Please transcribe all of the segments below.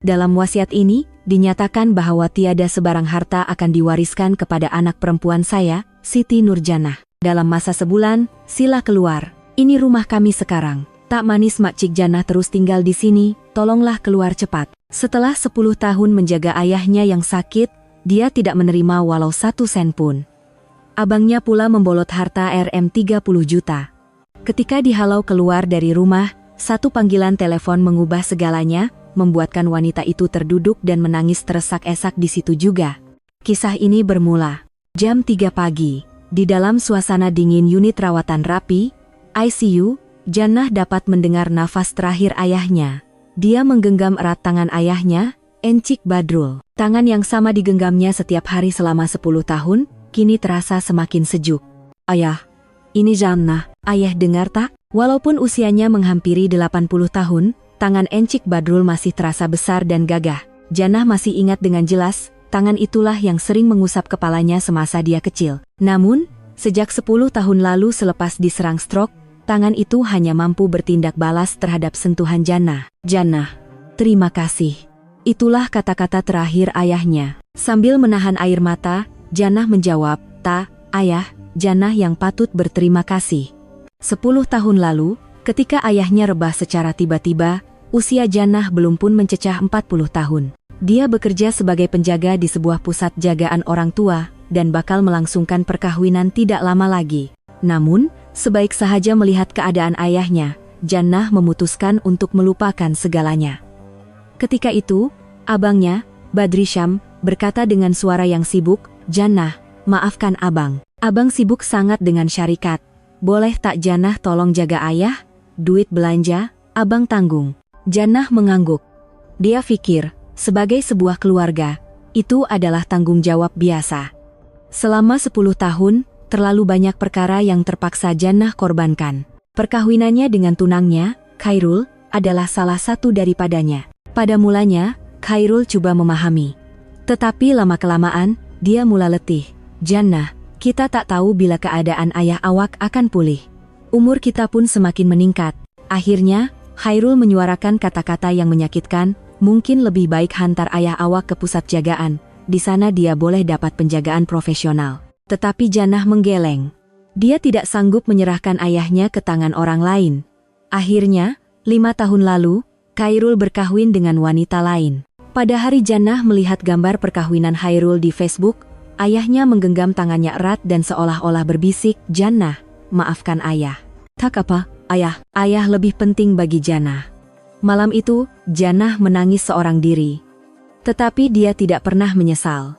Dalam wasiat ini, dinyatakan bahwa tiada sebarang harta akan diwariskan kepada anak perempuan saya, Siti Nurjanah. Dalam masa sebulan, sila keluar. Ini rumah kami sekarang. Tak manis Makcik Janah terus tinggal di sini, tolonglah keluar cepat. Setelah 10 tahun menjaga ayahnya yang sakit, dia tidak menerima walau 1 sen pun. Abangnya pula membolot harta Rp30 juta. Ketika dihalau keluar dari rumah, satu panggilan telepon mengubah segalanya, membuatkan wanita itu terduduk dan menangis teresak-esak di situ juga. Kisah ini bermula jam 3 pagi. Di dalam suasana dingin unit rawatan rapi, ICU, Janah dapat mendengar nafas terakhir ayahnya. Dia menggenggam erat tangan ayahnya, Encik Badrul. Tangan yang sama digenggamnya setiap hari selama 10 tahun, kini terasa semakin sejuk. Ayah, ini Janah. Ayah dengar tak? Walaupun usianya menghampiri 80 tahun, tangan Encik Badrul masih terasa besar dan gagah. Janah masih ingat dengan jelas, tangan itulah yang sering mengusap kepalanya semasa dia kecil. Namun, sejak 10 tahun lalu selepas diserang stroke, tangan itu hanya mampu bertindak balas terhadap sentuhan Janah. Janah, terima kasih. Itulah kata-kata terakhir ayahnya. Sambil menahan air mata, Janah menjawab, "Ta, ayah, Janah yang patut berterima kasih." 10 tahun lalu, ketika ayahnya rebah secara tiba-tiba, usia Janah belum pun mencecah 40 tahun. Dia bekerja sebagai penjaga di sebuah pusat jagaan orang tua, dan bakal melangsungkan perkawinan tidak lama lagi. Namun, sebaik sahaja melihat keadaan ayahnya, Janah memutuskan untuk melupakan segalanya. Ketika itu, abangnya, Badri Syam, berkata dengan suara yang sibuk, "Janah, maafkan abang. Abang sibuk sangat dengan syarikat. Boleh tak Janah tolong jaga ayah? Duit belanja, abang tanggung." Janah mengangguk. Dia pikir, sebagai sebuah keluarga, itu adalah tanggung jawab biasa. Selama 10 tahun, terlalu banyak perkara yang terpaksa Janah korbankan. Perkahwinannya dengan tunangnya, Khairul, adalah salah satu daripadanya. Pada mulanya, Khairul coba memahami. Tetapi lama-kelamaan, dia mulai letih. "Janah, kita tak tahu bila keadaan ayah awak akan pulih. Umur kita pun semakin meningkat." Akhirnya, Khairul menyuarakan kata-kata yang menyakitkan, "Mungkin lebih baik hantar ayah awak ke pusat jagaan. Di sana dia boleh dapat penjagaan profesional." Tetapi Janah menggeleng. Dia tidak sanggup menyerahkan ayahnya ke tangan orang lain. Akhirnya, 5 tahun lalu, Khairul berkahwin dengan wanita lain. Pada hari Janah melihat gambar perkawinan Khairul di Facebook, ayahnya menggenggam tangannya erat dan seolah-olah berbisik, "Janah, maafkan ayah." "Tak apa, ayah. Ayah lebih penting bagi Janah." Malam itu, Janah menangis seorang diri. Tetapi dia tidak pernah menyesal.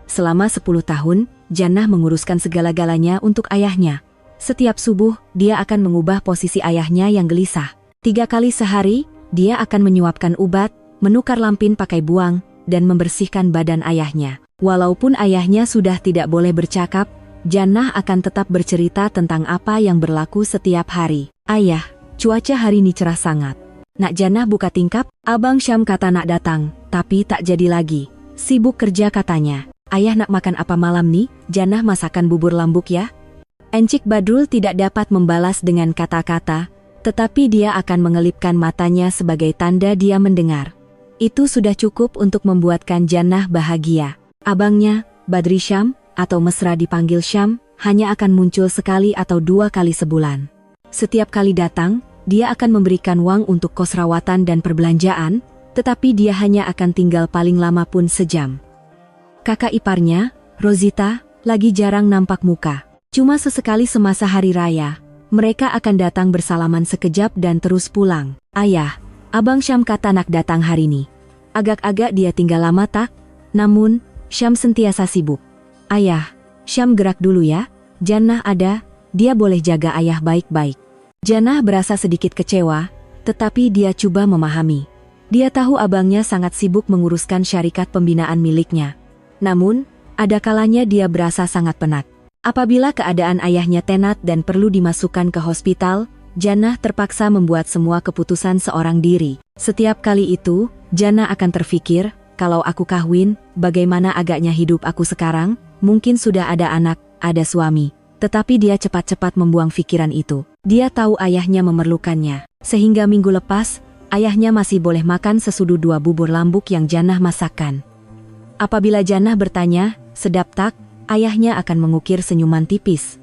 Selama 10 tahun, Janah menguruskan segala-galanya untuk ayahnya. Setiap subuh, dia akan mengubah posisi ayahnya yang gelisah. 3 kali sehari, dia akan menyuapkan ubat, menukar lampin pakai buang, dan membersihkan badan ayahnya. Walaupun ayahnya sudah tidak boleh bercakap, Janah akan tetap bercerita tentang apa yang berlaku setiap hari. "Ayah, cuaca hari ini cerah sangat." "Nak Janah buka tingkap, Abang Syam kata nak datang, tapi tak jadi lagi. Sibuk kerja katanya." "Ayah nak makan apa malam nih? Janah masakan bubur lambuk ya." Encik Badrul tidak dapat membalas dengan kata-kata, tetapi dia akan mengelipkan matanya sebagai tanda dia mendengar. Itu sudah cukup untuk membuatkan Janah bahagia. Abangnya, Badri Syam, atau mesra dipanggil Syam, hanya akan muncul sekali atau 2 kali sebulan. Setiap kali datang, dia akan memberikan uang untuk kos rawatan dan perbelanjaan, tetapi dia hanya akan tinggal paling lama pun sejam. Kakak iparnya, Rosita, lagi jarang nampak muka. Cuma sesekali semasa hari raya, mereka akan datang bersalaman sekejap dan terus pulang. "Ayah, Abang Syam kata nak datang hari ini. Agak-agak dia tinggal lama tak?" Namun, Syam sentiasa sibuk. "Ayah, Syam gerak dulu ya. Janah ada, dia boleh jaga ayah baik-baik." Janah berasa sedikit kecewa, tetapi dia coba memahami. Dia tahu abangnya sangat sibuk menguruskan syarikat pembinaan miliknya. Namun, ada kalanya dia berasa sangat penat. Apabila keadaan ayahnya tenat dan perlu dimasukkan ke hospital, Janah terpaksa membuat semua keputusan seorang diri. Setiap kali itu, Janah akan terfikir, "Kalau aku kawin, bagaimana agaknya hidup aku sekarang? Mungkin sudah ada anak, ada suami." Tetapi dia cepat-cepat membuang pikiran itu. Dia tahu ayahnya memerlukannya. Sehingga minggu lepas, ayahnya masih boleh makan sesudu 2 bubur lambuk yang Jannah masakkan. Apabila Jannah bertanya, sedap tak, ayahnya akan mengukir senyuman tipis.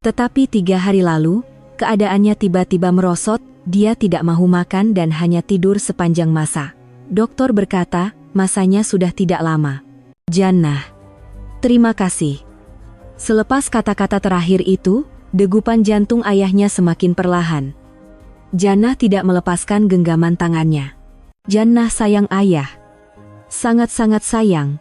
Tetapi 3 hari lalu, keadaannya tiba-tiba merosot, dia tidak mau makan dan hanya tidur sepanjang masa. Dokter berkata, masanya sudah tidak lama. Jannah, terima kasih. Selepas kata-kata terakhir itu, degupan jantung ayahnya semakin perlahan. Jannah tidak melepaskan genggaman tangannya. Jannah sayang ayah. Sangat-sangat sayang.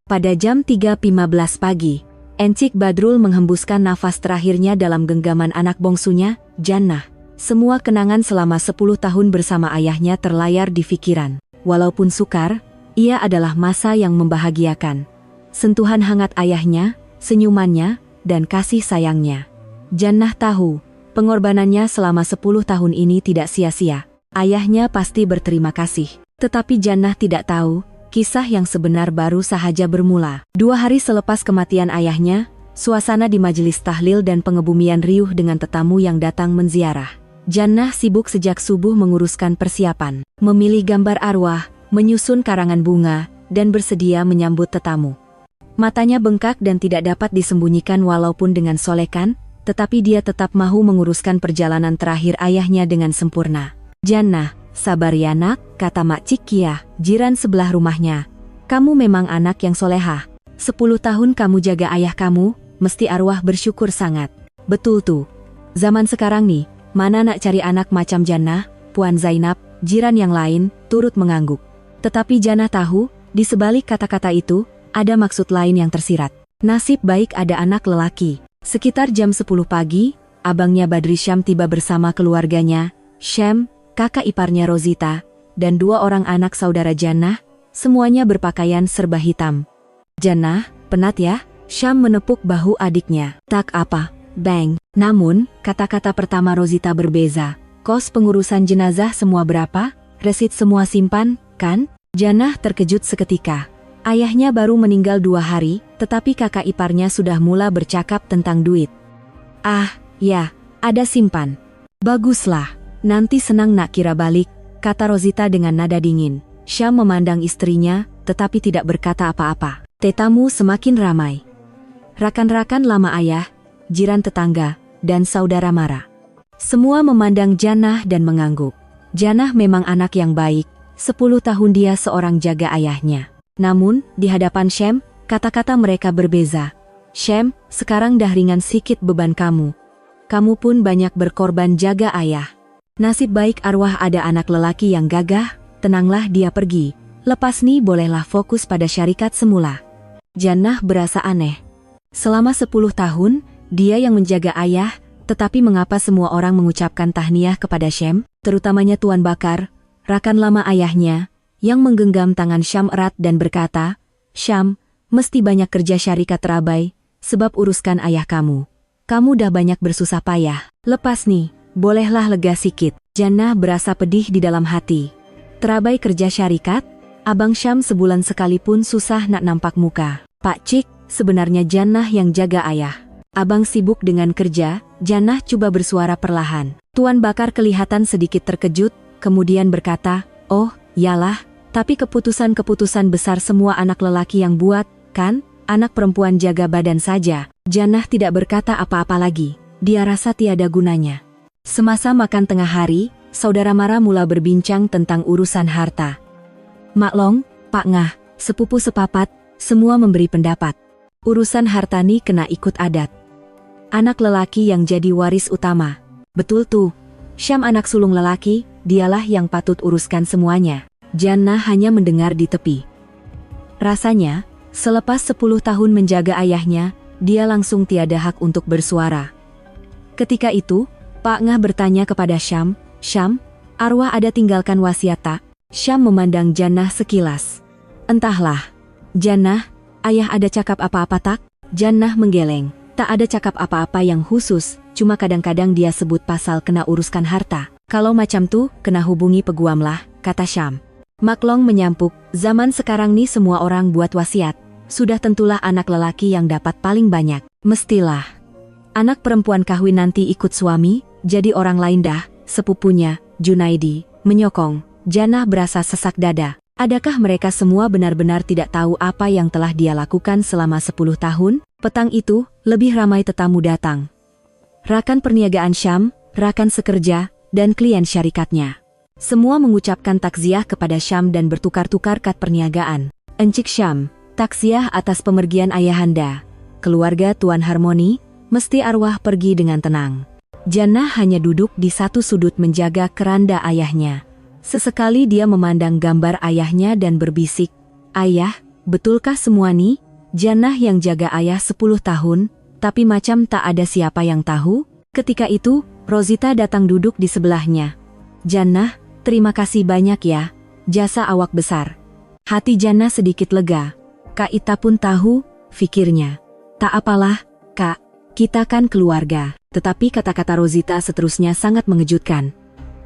Pada jam 3.15 pagi, Encik Badrul menghembuskan nafas terakhirnya dalam genggaman anak bongsunya, Jannah. Semua kenangan selama 10 tahun bersama ayahnya terlayar di pikiran. Walaupun sukar, ia adalah masa yang membahagiakan. Sentuhan hangat ayahnya, senyumannya, dan kasih sayangnya. Jannah tahu, pengorbanannya selama 10 tahun ini tidak sia-sia. Ayahnya pasti berterima kasih. Tetapi Jannah tidak tahu, kisah yang sebenar baru saja bermula. 2 hari selepas kematian ayahnya, suasana di majelis tahlil dan pengebumian riuh dengan tetamu yang datang menziarah. Jannah sibuk sejak subuh menguruskan persiapan, memilih gambar arwah, menyusun karangan bunga, dan bersedia menyambut tetamu. Matanya bengkak dan tidak dapat disembunyikan walaupun dengan solekan, tetapi dia tetap mahu menguruskan perjalanan terakhir ayahnya dengan sempurna. Jannah, sabar ya nak, kata Mak Cikia, jiran sebelah rumahnya. Kamu memang anak yang solehah. 10 tahun kamu jaga ayah kamu, mesti arwah bersyukur sangat. Betul tuh. Zaman sekarang nih, mana nak cari anak macam Jannah, Puan Zainab, jiran yang lain, turut mengangguk. Tetapi Jannah tahu, di sebalik kata-kata itu, ada maksud lain yang tersirat. Nasib baik ada anak lelaki. Sekitar jam 10 pagi, abangnya Badri Syam tiba bersama keluarganya, Syam, kakak iparnya Rozita, dan 2 orang anak saudara Jannah, semuanya berpakaian serba hitam. Jannah, penat ya? Syam menepuk bahu adiknya. Tak apa, Bang. Namun, kata-kata pertama Rozita berbeza. Kos pengurusan jenazah semua berapa? Resit semua simpan, kan? Jannah terkejut seketika. Ayahnya baru meninggal 2 hari, tetapi kakak iparnya sudah mula bercakap tentang duit. Ah, ya, ada simpan. Baguslah. Nanti senang nak kira balik, kata Rozita dengan nada dingin. Syam memandang istrinya, tetapi tidak berkata apa-apa. Tetamu semakin ramai. Rakan-rakan lama ayah, jiran tetangga, dan saudara mara. Semua memandang Jannah dan mengangguk. Jannah memang anak yang baik, 10 tahun dia seorang jaga ayahnya. Namun, di hadapan Syam, kata-kata mereka berbeza. Syam, sekarang dah ringan sikit beban kamu. Kamu pun banyak berkorban jaga ayah. Nasib baik arwah ada anak lelaki yang gagah, tenanglah dia pergi. Lepas nih bolehlah fokus pada syarikat semula. Jannah berasa aneh. Selama 10 tahun, dia yang menjaga ayah, tetapi mengapa semua orang mengucapkan tahniah kepada Syam, terutamanya Tuan Bakar, rakan lama ayahnya, yang menggenggam tangan Syam erat dan berkata, Syam, mesti banyak kerja syarikat terabai, sebab uruskan ayah kamu. Kamu dah banyak bersusah payah. Lepas nih, bolehlah lega sikit. Jannah berasa pedih di dalam hati. Terabai kerja syarikat, Abang Syam sebulan sekalipun susah nak nampak muka. Pak Cik, sebenarnya Jannah yang jaga ayah. Abang sibuk dengan kerja, Jannah coba bersuara perlahan. Tuan Bakar kelihatan sedikit terkejut, kemudian berkata, oh, yalah, tapi keputusan-keputusan besar semua anak lelaki yang buat, kan? Anak perempuan jaga badan saja. Jannah tidak berkata apa-apa lagi. Dia rasa tiada gunanya. Semasa makan tengah hari, saudara Mara mula berbincang tentang urusan harta. Mak Long, Pak Ngah, sepupu sepapat, semua memberi pendapat. Urusan harta ni kena ikut adat. Anak lelaki yang jadi waris utama. Betul tuh. Syam anak sulung lelaki, dialah yang patut uruskan semuanya. Jannah hanya mendengar di tepi. Rasanya, selepas 10 tahun menjaga ayahnya, dia langsung tiada hak untuk bersuara. Ketika itu, Pak Ngah bertanya kepada Syam, Syam, arwah ada tinggalkan wasiat tak? Syam memandang Jannah sekilas. Entahlah. Jannah, ayah ada cakap apa-apa tak? Jannah menggeleng. Tak ada cakap apa-apa yang khusus, cuma kadang-kadang dia sebut pasal kena uruskan harta. Kalau macam tuh, kena hubungi peguamlah, kata Syam. Mak Long menyampuk, zaman sekarang nih semua orang buat wasiat. Sudah tentulah anak lelaki yang dapat paling banyak. Mestilah. Anak perempuan kawin nanti ikut suami, jadi orang lain dah, sepupunya, Junaidi, menyokong. Jannah berasa sesak dada. Adakah mereka semua benar-benar tidak tahu apa yang telah dia lakukan selama 10 tahun? Petang itu, lebih ramai tetamu datang. Rakan perniagaan Syam, rakan sekerja, dan klien syarikatnya. Semua mengucapkan takziah kepada Syam dan bertukar-tukar kad perniagaan. Encik Syam, takziah atas pemergian ayahanda. Keluarga Tuan Harmoni, mesti arwah pergi dengan tenang. Jannah hanya duduk di satu sudut menjaga keranda ayahnya. Sesekali dia memandang gambar ayahnya dan berbisik, "Ayah, betulkah semua nih?" Jannah yang jaga ayah 10 tahun, tapi macam tak ada siapa yang tahu. Ketika itu, Rosita datang duduk di sebelahnya. "Jannah, terima kasih banyak ya, jasa awak besar." Hati Jannah sedikit lega. Kak Ita pun tahu, pikirnya. "Tak apalah, Kak, kita kan keluarga." Tetapi kata-kata Rosita seterusnya sangat mengejutkan.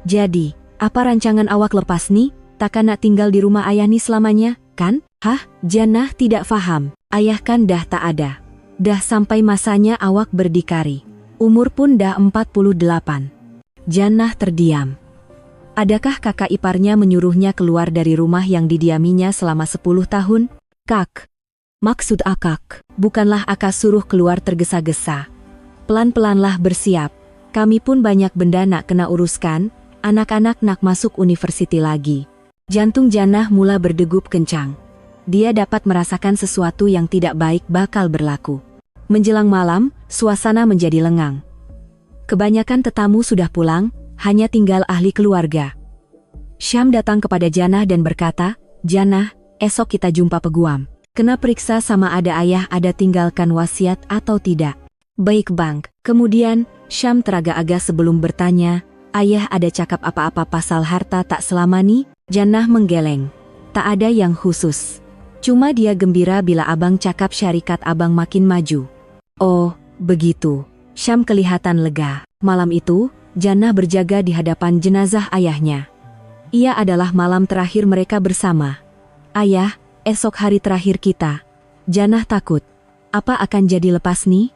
"Jadi, apa rancangan awak lepas nih? Takkan nak tinggal di rumah ayah nih selamanya, kan?" "Hah?" Jannah tidak faham. "Ayah kan dah tak ada. Dah sampai masanya awak berdikari. Umur pun dah 48. Jannah terdiam. Adakah kakak iparnya menyuruhnya keluar dari rumah yang didiaminya selama 10 tahun? "Kak, maksud akak, bukanlah akak suruh keluar tergesa-gesa. Pelan-pelanlah bersiap. Kami pun banyak benda nak kena uruskan. Anak-anak nak masuk universiti lagi." Jantung Jannah mula berdegup kencang. Dia dapat merasakan sesuatu yang tidak baik bakal berlaku. Menjelang malam, suasana menjadi lengang. Kebanyakan tetamu sudah pulang, hanya tinggal ahli keluarga. Syam datang kepada Jannah dan berkata, "Jannah, esok kita jumpa peguam. Kena periksa sama ada ayah ada tinggalkan wasiat atau tidak." "Baik bang." Kemudian, Syam teragak-agak sebelum bertanya, "Ayah ada cakap apa-apa pasal harta tak selama nih?" Jannah menggeleng. "Tak ada yang khusus. Cuma dia gembira bila abang cakap syarikat abang makin maju." "Oh, begitu." Syam kelihatan lega. Malam itu, Jannah berjaga di hadapan jenazah ayahnya. Ia adalah malam terakhir mereka bersama. "Ayah, esok hari terakhir kita." Jannah takut. Apa akan jadi lepas nih?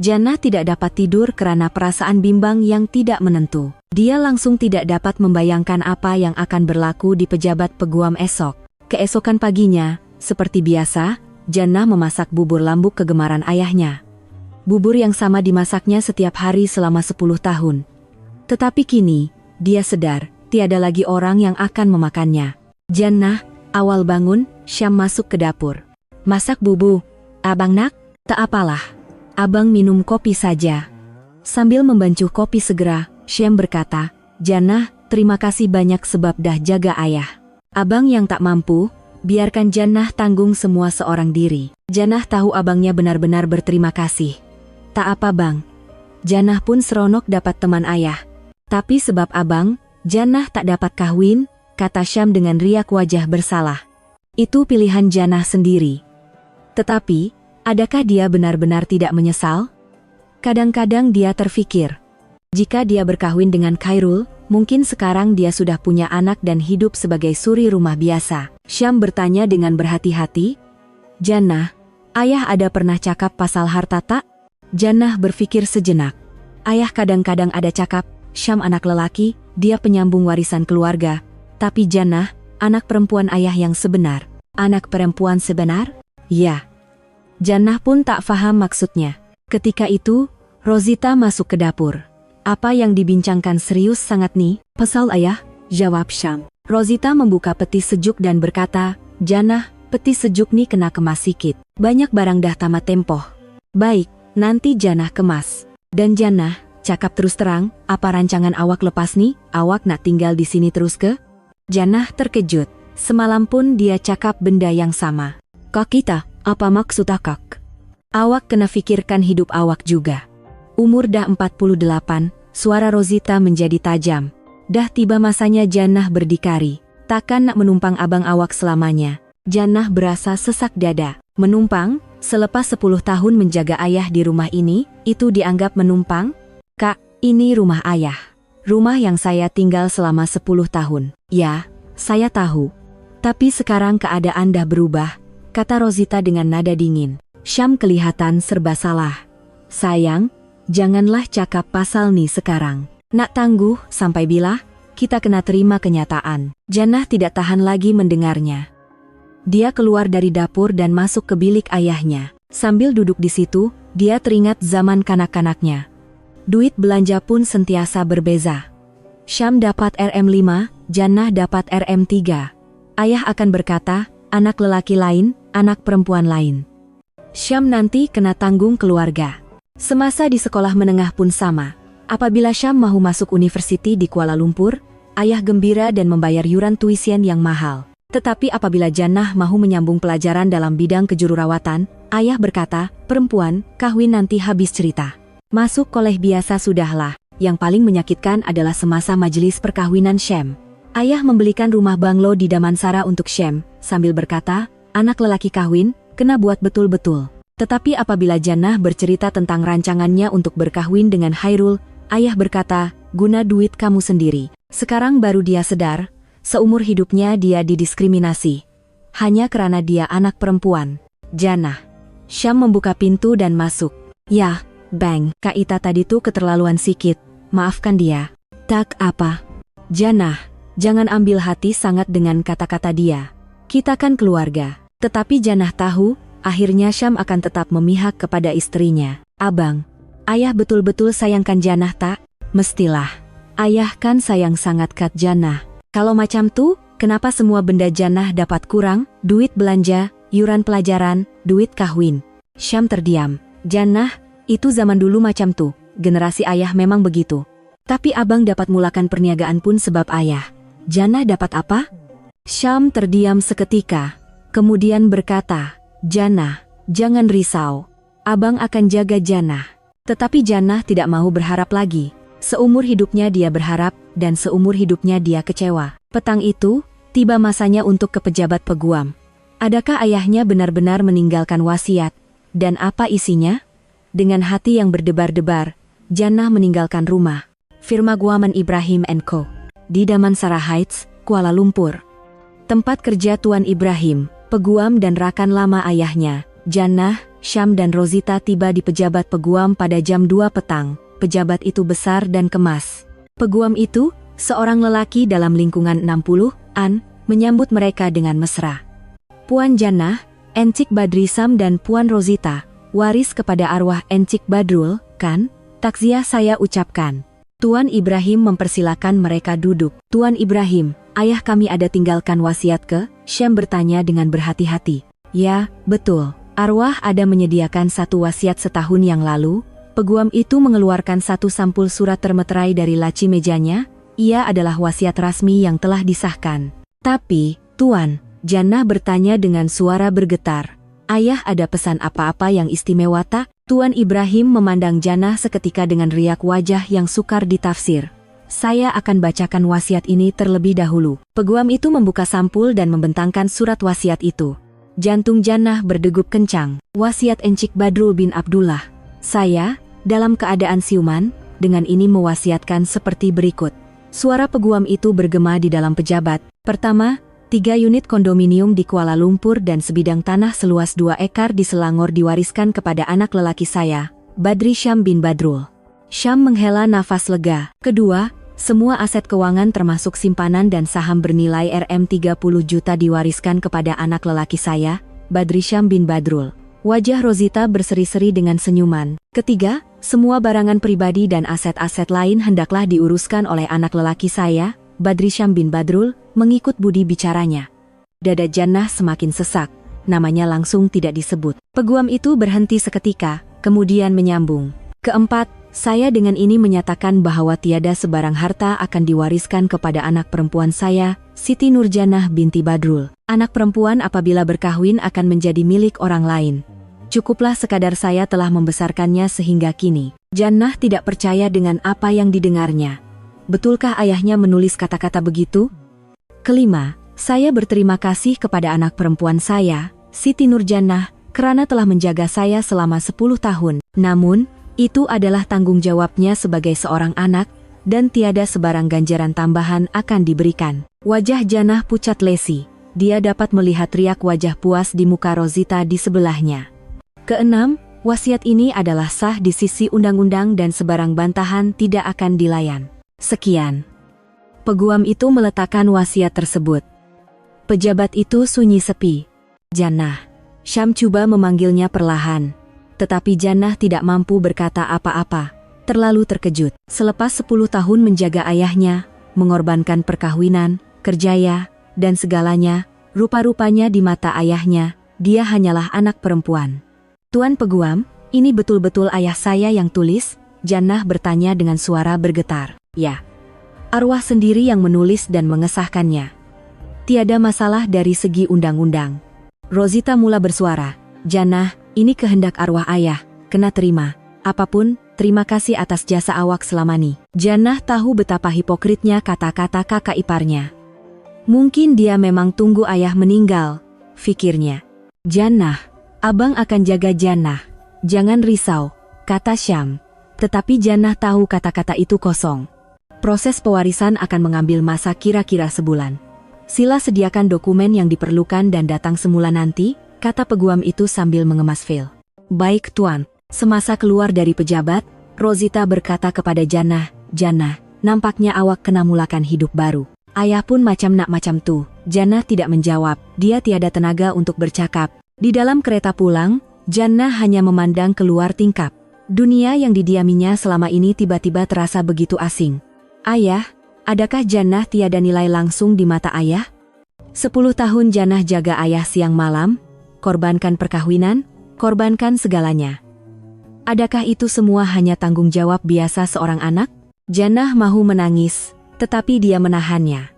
Jannah tidak dapat tidur karena perasaan bimbang yang tidak menentu. Dia langsung tidak dapat membayangkan apa yang akan berlaku di pejabat peguam esok. Keesokan paginya, seperti biasa, Jannah memasak bubur lambuk kegemaran ayahnya. Bubur yang sama dimasaknya setiap hari selama 10 tahun. Tetapi kini, dia sadar, tiada lagi orang yang akan memakannya. "Jannah, awal bangun, Syam masuk ke dapur. Masak bubu. Abang nak?" "Tak apalah. Abang minum kopi saja." Sambil membancuh kopi segera, Syam berkata, "Jannah, terima kasih banyak sebab dah jaga ayah. Abang yang tak mampu, biarkan Jannah tanggung semua seorang diri." Jannah tahu abangnya benar-benar berterima kasih. "Tak apa bang." Jannah pun seronok dapat teman ayah. "Tapi sebab abang, Jannah tak dapat kahwin," kata Syam dengan riak wajah bersalah. Itu pilihan Jannah sendiri. Tetapi, adakah dia benar-benar tidak menyesal? Kadang-kadang dia terfikir, jika dia berkahwin dengan Khairul, mungkin sekarang dia sudah punya anak dan hidup sebagai suri rumah biasa. Syam bertanya dengan berhati-hati, "Jannah, ayah ada pernah cakap pasal harta tak?" Jannah berfikir sejenak. Ayah kadang-kadang ada cakap, Syam anak lelaki, dia penyambung warisan keluarga. Tapi Jannah, anak perempuan ayah yang sebenar. Anak perempuan sebenar? Ya. Jannah pun tak faham maksudnya. Ketika itu, Rosita masuk ke dapur. "Apa yang dibincangkan serius sangat nih?" "Pasal ayah," jawab Syam. Rosita membuka peti sejuk dan berkata, "Jannah, peti sejuk nih kena kemas sikit. Banyak barang dah tamat tempoh." "Baik, nanti Jannah kemas." "Dan Jannah, cakap terus terang, apa rancangan awak lepas nih? Awak nak tinggal di sini terus ke?" Jannah terkejut. Semalam pun dia cakap benda yang sama. "Kak Ita, apa maksud akak?" "Awak kena fikirkan hidup awak juga." Umur dah 48, suara Rosita menjadi tajam. "Dah tiba masanya Jannah berdikari. Takkan nak menumpang abang awak selamanya." Jannah berasa sesak dada. Menumpang? Selepas 10 tahun menjaga ayah di rumah ini, itu dianggap menumpang? "Kak, ini rumah ayah. Rumah yang saya tinggal selama 10 tahun. "Ya, saya tahu. Tapi sekarang keadaan dah berubah," kata Rosita dengan nada dingin. Syam kelihatan serba salah. "Sayang, janganlah cakap pasal nih sekarang. Nak tangguh sampai bila?" kita kena terima kenyataan. Jannah tidak tahan lagi mendengarnya. Dia keluar dari dapur dan masuk ke bilik ayahnya. Sambil duduk di situ, dia teringat zaman kanak-kanaknya. Duit belanja pun sentiasa berbeza. Syam dapat Rm5, Jannah dapat Rm3. Ayah akan berkata, anak lelaki lain, anak perempuan lain. Syam nanti kena tanggung keluarga. Semasa di sekolah menengah pun sama. Apabila Syam mau masuk universiti di Kuala Lumpur, ayah gembira dan membayar yuran tuition yang mahal. Tetapi apabila Jannah mau menyambung pelajaran dalam bidang kejururawatan, ayah berkata, perempuan, kawin nanti habis cerita. Masuk kolej biasa sudahlah. Yang paling menyakitkan adalah semasa majelis perkawinan Syam. Ayah membelikan rumah banglo di Damansara untuk Syam, sambil berkata, anak lelaki kawin, kena buat betul-betul. Tetapi apabila Jannah bercerita tentang rancangannya untuk berkahwin dengan Hairul, ayah berkata, guna duit kamu sendiri. Sekarang baru dia sadar, seumur hidupnya dia didiskriminasi. Hanya karena dia anak perempuan. Jannah. Syam membuka pintu dan masuk. Yah, bang, Kak Ita tadi tuh keterlaluan sikit. Maafkan dia. Tak apa. Jannah, jangan ambil hati sangat dengan kata-kata dia. Kita kan keluarga. Tetapi Jannah tahu, akhirnya Syam akan tetap memihak kepada istrinya. Abang, ayah betul-betul sayangkan Jannah tak? Mestilah. Ayah kan sayang sangat kat Jannah. Kalau macam tuh, kenapa semua benda Jannah dapat kurang? Duit belanja, yuran pelajaran, duit kahwin. Syam terdiam. Jannah, itu zaman dulu macam tuh. Generasi ayah memang begitu. Tapi abang dapat mulakan perniagaan pun sebab ayah. Jannah dapat apa? Syam terdiam seketika. Kemudian berkata, Jannah, jangan risau. Abang akan jaga Jannah. Tetapi Jannah tidak mau berharap lagi. Seumur hidupnya dia berharap, dan seumur hidupnya dia kecewa. Petang itu, tiba masanya untuk ke pejabat peguam. Adakah ayahnya benar-benar meninggalkan wasiat? Dan apa isinya? Dengan hati yang berdebar-debar, Jannah meninggalkan rumah. Firma Guaman Ibrahim & Co. Di Damansara Heights, Kuala Lumpur. Tempat kerja Tuan Ibrahim, peguam dan rakan lama ayahnya, Jannah, Syam dan Rosita tiba di pejabat peguam pada jam 2 petang. Pejabat itu besar dan kemas. Peguam itu, seorang lelaki dalam lingkungan 60-an, menyambut mereka dengan mesra. Puan Jannah, Encik Badrisam dan Puan Rosita, waris kepada arwah Encik Badrul, kan? Takziah saya ucapkan. Tuan Ibrahim mempersilakan mereka duduk. Tuan Ibrahim, ayah kami ada tinggalkan wasiat ke? Syam bertanya dengan berhati-hati. Ya, betul. Arwah ada menyediakan satu wasiat setahun yang lalu. Peguam itu mengeluarkan satu sampul surat termeterai dari laci mejanya. Ia adalah wasiat rasmi yang telah disahkan. Tapi, Tuan, Jannah bertanya dengan suara bergetar. Ayah ada pesan apa-apa yang istimewa tak? Tuan Ibrahim memandang Jannah seketika dengan riak wajah yang sukar ditafsir. Saya akan bacakan wasiat ini terlebih dahulu. Peguam itu membuka sampul dan membentangkan surat wasiat itu. Jantung Jannah berdegup kencang. Wasiat Encik Badrul bin Abdullah. Saya, dalam keadaan siuman, dengan ini mewasiatkan seperti berikut. Suara peguam itu bergema di dalam pejabat. Pertama, 3 unit kondominium di Kuala Lumpur dan sebidang tanah seluas 2 ekar di Selangor diwariskan kepada anak lelaki saya, Badri Syam bin Badrul. Syam menghela nafas lega. Kedua, semua aset keuangan termasuk simpanan dan saham bernilai Rm30 juta diwariskan kepada anak lelaki saya, Badri Syam bin Badrul. Wajah Rosita berseri-seri dengan senyuman. Ketiga, semua barangan pribadi dan aset-aset lain hendaklah diuruskan oleh anak lelaki saya, Badri Syam bin Badrul, mengikut budi bicaranya. Dada Jannah semakin sesak, namanya langsung tidak disebut. Peguam itu berhenti seketika, kemudian menyambung. Keempat, saya dengan ini menyatakan bahwa tiada sebarang harta akan diwariskan kepada anak perempuan saya, Siti Nurjannah binti Badrul. Anak perempuan apabila berkahwin akan menjadi milik orang lain. Cukuplah sekadar saya telah membesarkannya sehingga kini. Jannah tidak percaya dengan apa yang didengarnya. Betulkah ayahnya menulis kata-kata begitu? Kelima, saya berterima kasih kepada anak perempuan saya, Siti Nurjannah, kerana telah menjaga saya selama 10 tahun. Namun, itu adalah tanggung jawabnya sebagai seorang anak, dan tiada sebarang ganjaran tambahan akan diberikan. Wajah Jannah pucat lesi. Dia dapat melihat riak wajah puas di muka Rosita di sebelahnya. Keenam, wasiat ini adalah sah di sisi undang-undang dan sebarang bantahan tidak akan dilayan. Sekian. Peguam itu meletakkan wasiat tersebut. Pejabat itu sunyi sepi. Jannah. Syam coba memanggilnya perlahan. Tetapi Jannah tidak mampu berkata apa-apa. Terlalu terkejut. Selepas 10 tahun menjaga ayahnya, mengorbankan perkawinan, kerjaya, dan segalanya, rupa-rupanya di mata ayahnya, dia hanyalah anak perempuan. Tuan Peguam, ini betul-betul ayah saya yang tulis? Jannah bertanya dengan suara bergetar. Ya. Arwah sendiri yang menulis dan mengesahkannya. Tiada masalah dari segi undang-undang. Rosita mula bersuara. Jannah, ini kehendak arwah ayah, kena terima. Apapun, terima kasih atas jasa awak selama ini. Jannah tahu betapa hipokritnya kata-kata kakak iparnya. Mungkin dia memang tunggu ayah meninggal, fikirnya. Jannah, abang akan jaga Jannah. Jangan risau, kata Syam. Tetapi Jannah tahu kata-kata itu kosong. Proses pewarisan akan mengambil masa kira-kira sebulan. Sila sediakan dokumen yang diperlukan dan datang semula nanti, kata peguam itu sambil mengemas fil. Baik tuan. Semasa keluar dari pejabat, Rosita berkata kepada Jannah, Jannah, nampaknya awak kena mulakan hidup baru. Ayah pun macam nak macam tu. Jannah tidak menjawab, dia tiada tenaga untuk bercakap. Di dalam kereta pulang, Jannah hanya memandang keluar tingkap. Dunia yang didiaminya selama ini tiba-tiba terasa begitu asing. Ayah, adakah Jannah tiada nilai langsung di mata ayah? 10 tahun Jannah jaga ayah siang malam, korbankan perkawinan, korbankan segalanya. Adakah itu semua hanya tanggung jawab biasa seorang anak? Jannah mahu menangis, tetapi dia menahannya.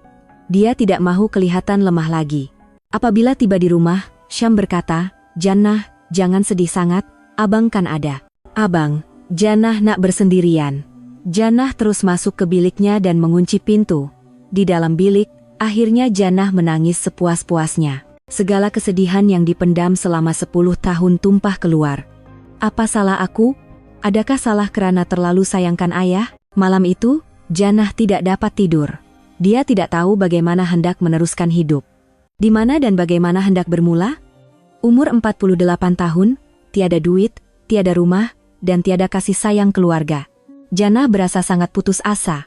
Dia tidak mahu kelihatan lemah lagi. Apabila tiba di rumah, Syam berkata, Jannah, jangan sedih sangat, abang kan ada. Abang, Jannah nak bersendirian. Jannah terus masuk ke biliknya dan mengunci pintu. Di dalam bilik, akhirnya Jannah menangis sepuas-puasnya. Segala kesedihan yang dipendam selama 10 tahun tumpah keluar. Apa salah aku? Adakah salah kerana terlalu sayangkan ayah? Malam itu, Jannah tidak dapat tidur. Dia tidak tahu bagaimana hendak meneruskan hidup. Di mana dan bagaimana hendak bermula? Umur 48 tahun, tiada duit, tiada rumah, dan tiada kasih sayang keluarga. Jannah berasa sangat putus asa.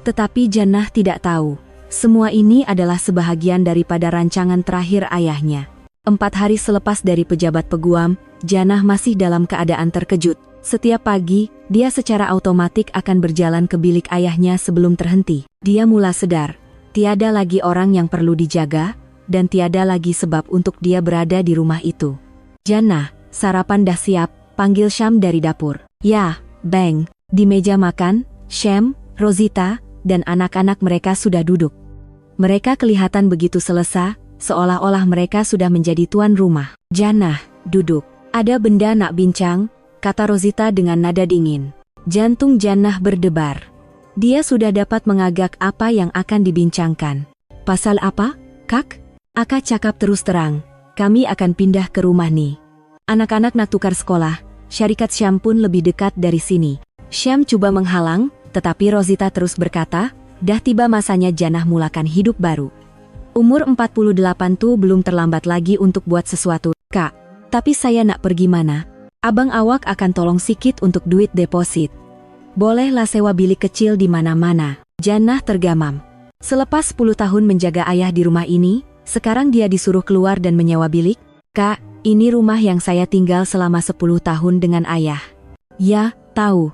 Tetapi Jannah tidak tahu, semua ini adalah sebahagian daripada rancangan terakhir ayahnya. 4 hari selepas dari pejabat peguam, Jannah masih dalam keadaan terkejut. Setiap pagi, dia secara otomatik akan berjalan ke bilik ayahnya sebelum terhenti. Dia mula sedar, tiada lagi orang yang perlu dijaga, dan tiada lagi sebab untuk dia berada di rumah itu. Jannah, sarapan dah siap, panggil Syam dari dapur. Ya, Bang, di meja makan, Syam, Rosita, dan anak-anak mereka sudah duduk. Mereka kelihatan begitu selesa, seolah-olah mereka sudah menjadi tuan rumah. Jannah, duduk. Ada benda nak bincang, kata Rosita dengan nada dingin. Jantung Jannah berdebar. Dia sudah dapat mengagak apa yang akan dibincangkan. Pasal apa, Kak? Aka cakap terus terang, kami akan pindah ke rumah ni. Anak-anak nak tukar sekolah, syarikat Syam pun lebih dekat dari sini. Syam coba menghalang, tetapi Rosita terus berkata, dah tiba masanya Jannah mulakan hidup baru. Umur 48 tuh belum terlambat lagi untuk buat sesuatu. Kak, tapi saya nak pergi mana? Abang awak akan tolong sikit untuk duit deposit. Bolehlah sewa bilik kecil di mana-mana. Jannah tergamam. Selepas 10 tahun menjaga ayah di rumah ini, sekarang dia disuruh keluar dan menyewa bilik. Kak, ini rumah yang saya tinggal selama 10 tahun dengan ayah. Ya, tahu.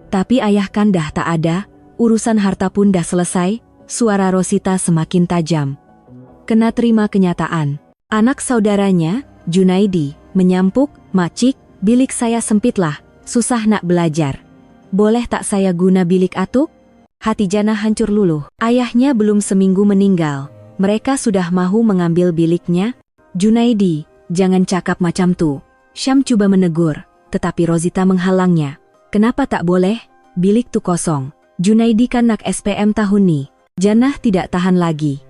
Tapi ayah kan dah tak ada, urusan harta pun dah selesai. Suara Rosita semakin tajam. Kena terima kenyataan. Anak saudaranya, Junaidi, menyampuk, Makcik, bilik saya sempitlah, susah nak belajar. Boleh tak saya guna bilik atuk? Hati Jannah hancur luluh. Ayahnya belum seminggu meninggal. Mereka sudah mahu mengambil biliknya. Junaidi, jangan cakap macam tu. Syam coba menegur, tetapi Rosita menghalangnya. Kenapa tak boleh? Bilik tu kosong. Junaidi kan nak SPM tahun ni. Jannah tidak tahan lagi.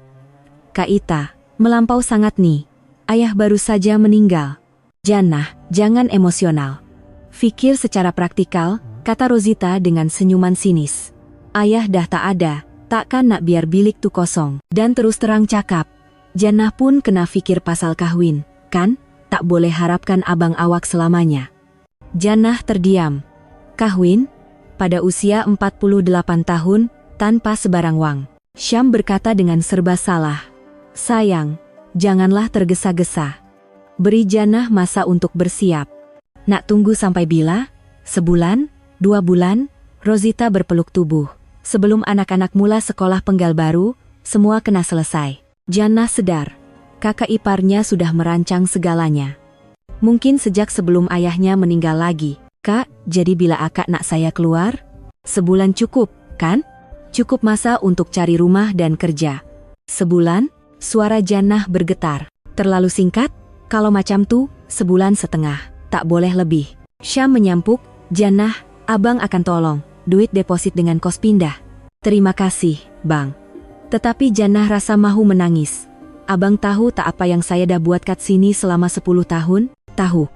Kak Ita, melampau sangat nih. Ayah baru saja meninggal. Jannah, jangan emosional. Fikir secara praktikal, kata Rosita dengan senyuman sinis. Ayah dah tak ada, takkan nak biar bilik tu kosong. Dan terus terang cakap, Jannah pun kena fikir pasal kahwin, kan? Tak boleh harapkan abang awak selamanya. Jannah terdiam. Kahwin? Pada usia 48 tahun, tanpa sebarang wang. Syam berkata dengan serba salah. Sayang, janganlah tergesa-gesa. Beri Jannah masa untuk bersiap. Nak tunggu sampai bila? Sebulan? 2 bulan? Rosita berpeluk tubuh. Sebelum anak-anak mula sekolah penggal baru, semua kena selesai. Jannah sedar. Kakak iparnya sudah merancang segalanya. Mungkin sejak sebelum ayahnya meninggal lagi. Kak, jadi bila akak nak saya keluar? Sebulan cukup, kan? Cukup masa untuk cari rumah dan kerja. Sebulan? Suara Jannah bergetar. Terlalu singkat? Kalau macam tuh, 1,5 bulan. Tak boleh lebih. Syam menyampuk, Jannah, abang akan tolong. Duit deposit dengan kos pindah. Terima kasih, bang. Tetapi Jannah rasa mahu menangis. Abang tahu tak apa yang saya dah buat kat sini selama 10 tahun? Tahu.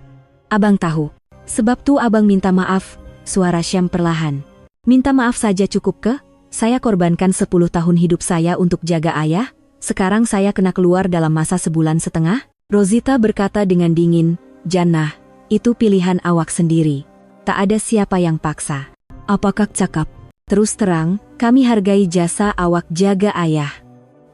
Abang tahu. Sebab tuh abang minta maaf. Suara Syam perlahan. Minta maaf saja cukup ke? Saya korbankan 10 tahun hidup saya untuk jaga ayah. Sekarang saya kena keluar dalam masa 1,5 bulan? Rosita berkata dengan dingin, Jannah, itu pilihan awak sendiri. Tak ada siapa yang paksa. Apakah cakap? Terus terang, kami hargai jasa awak jaga ayah.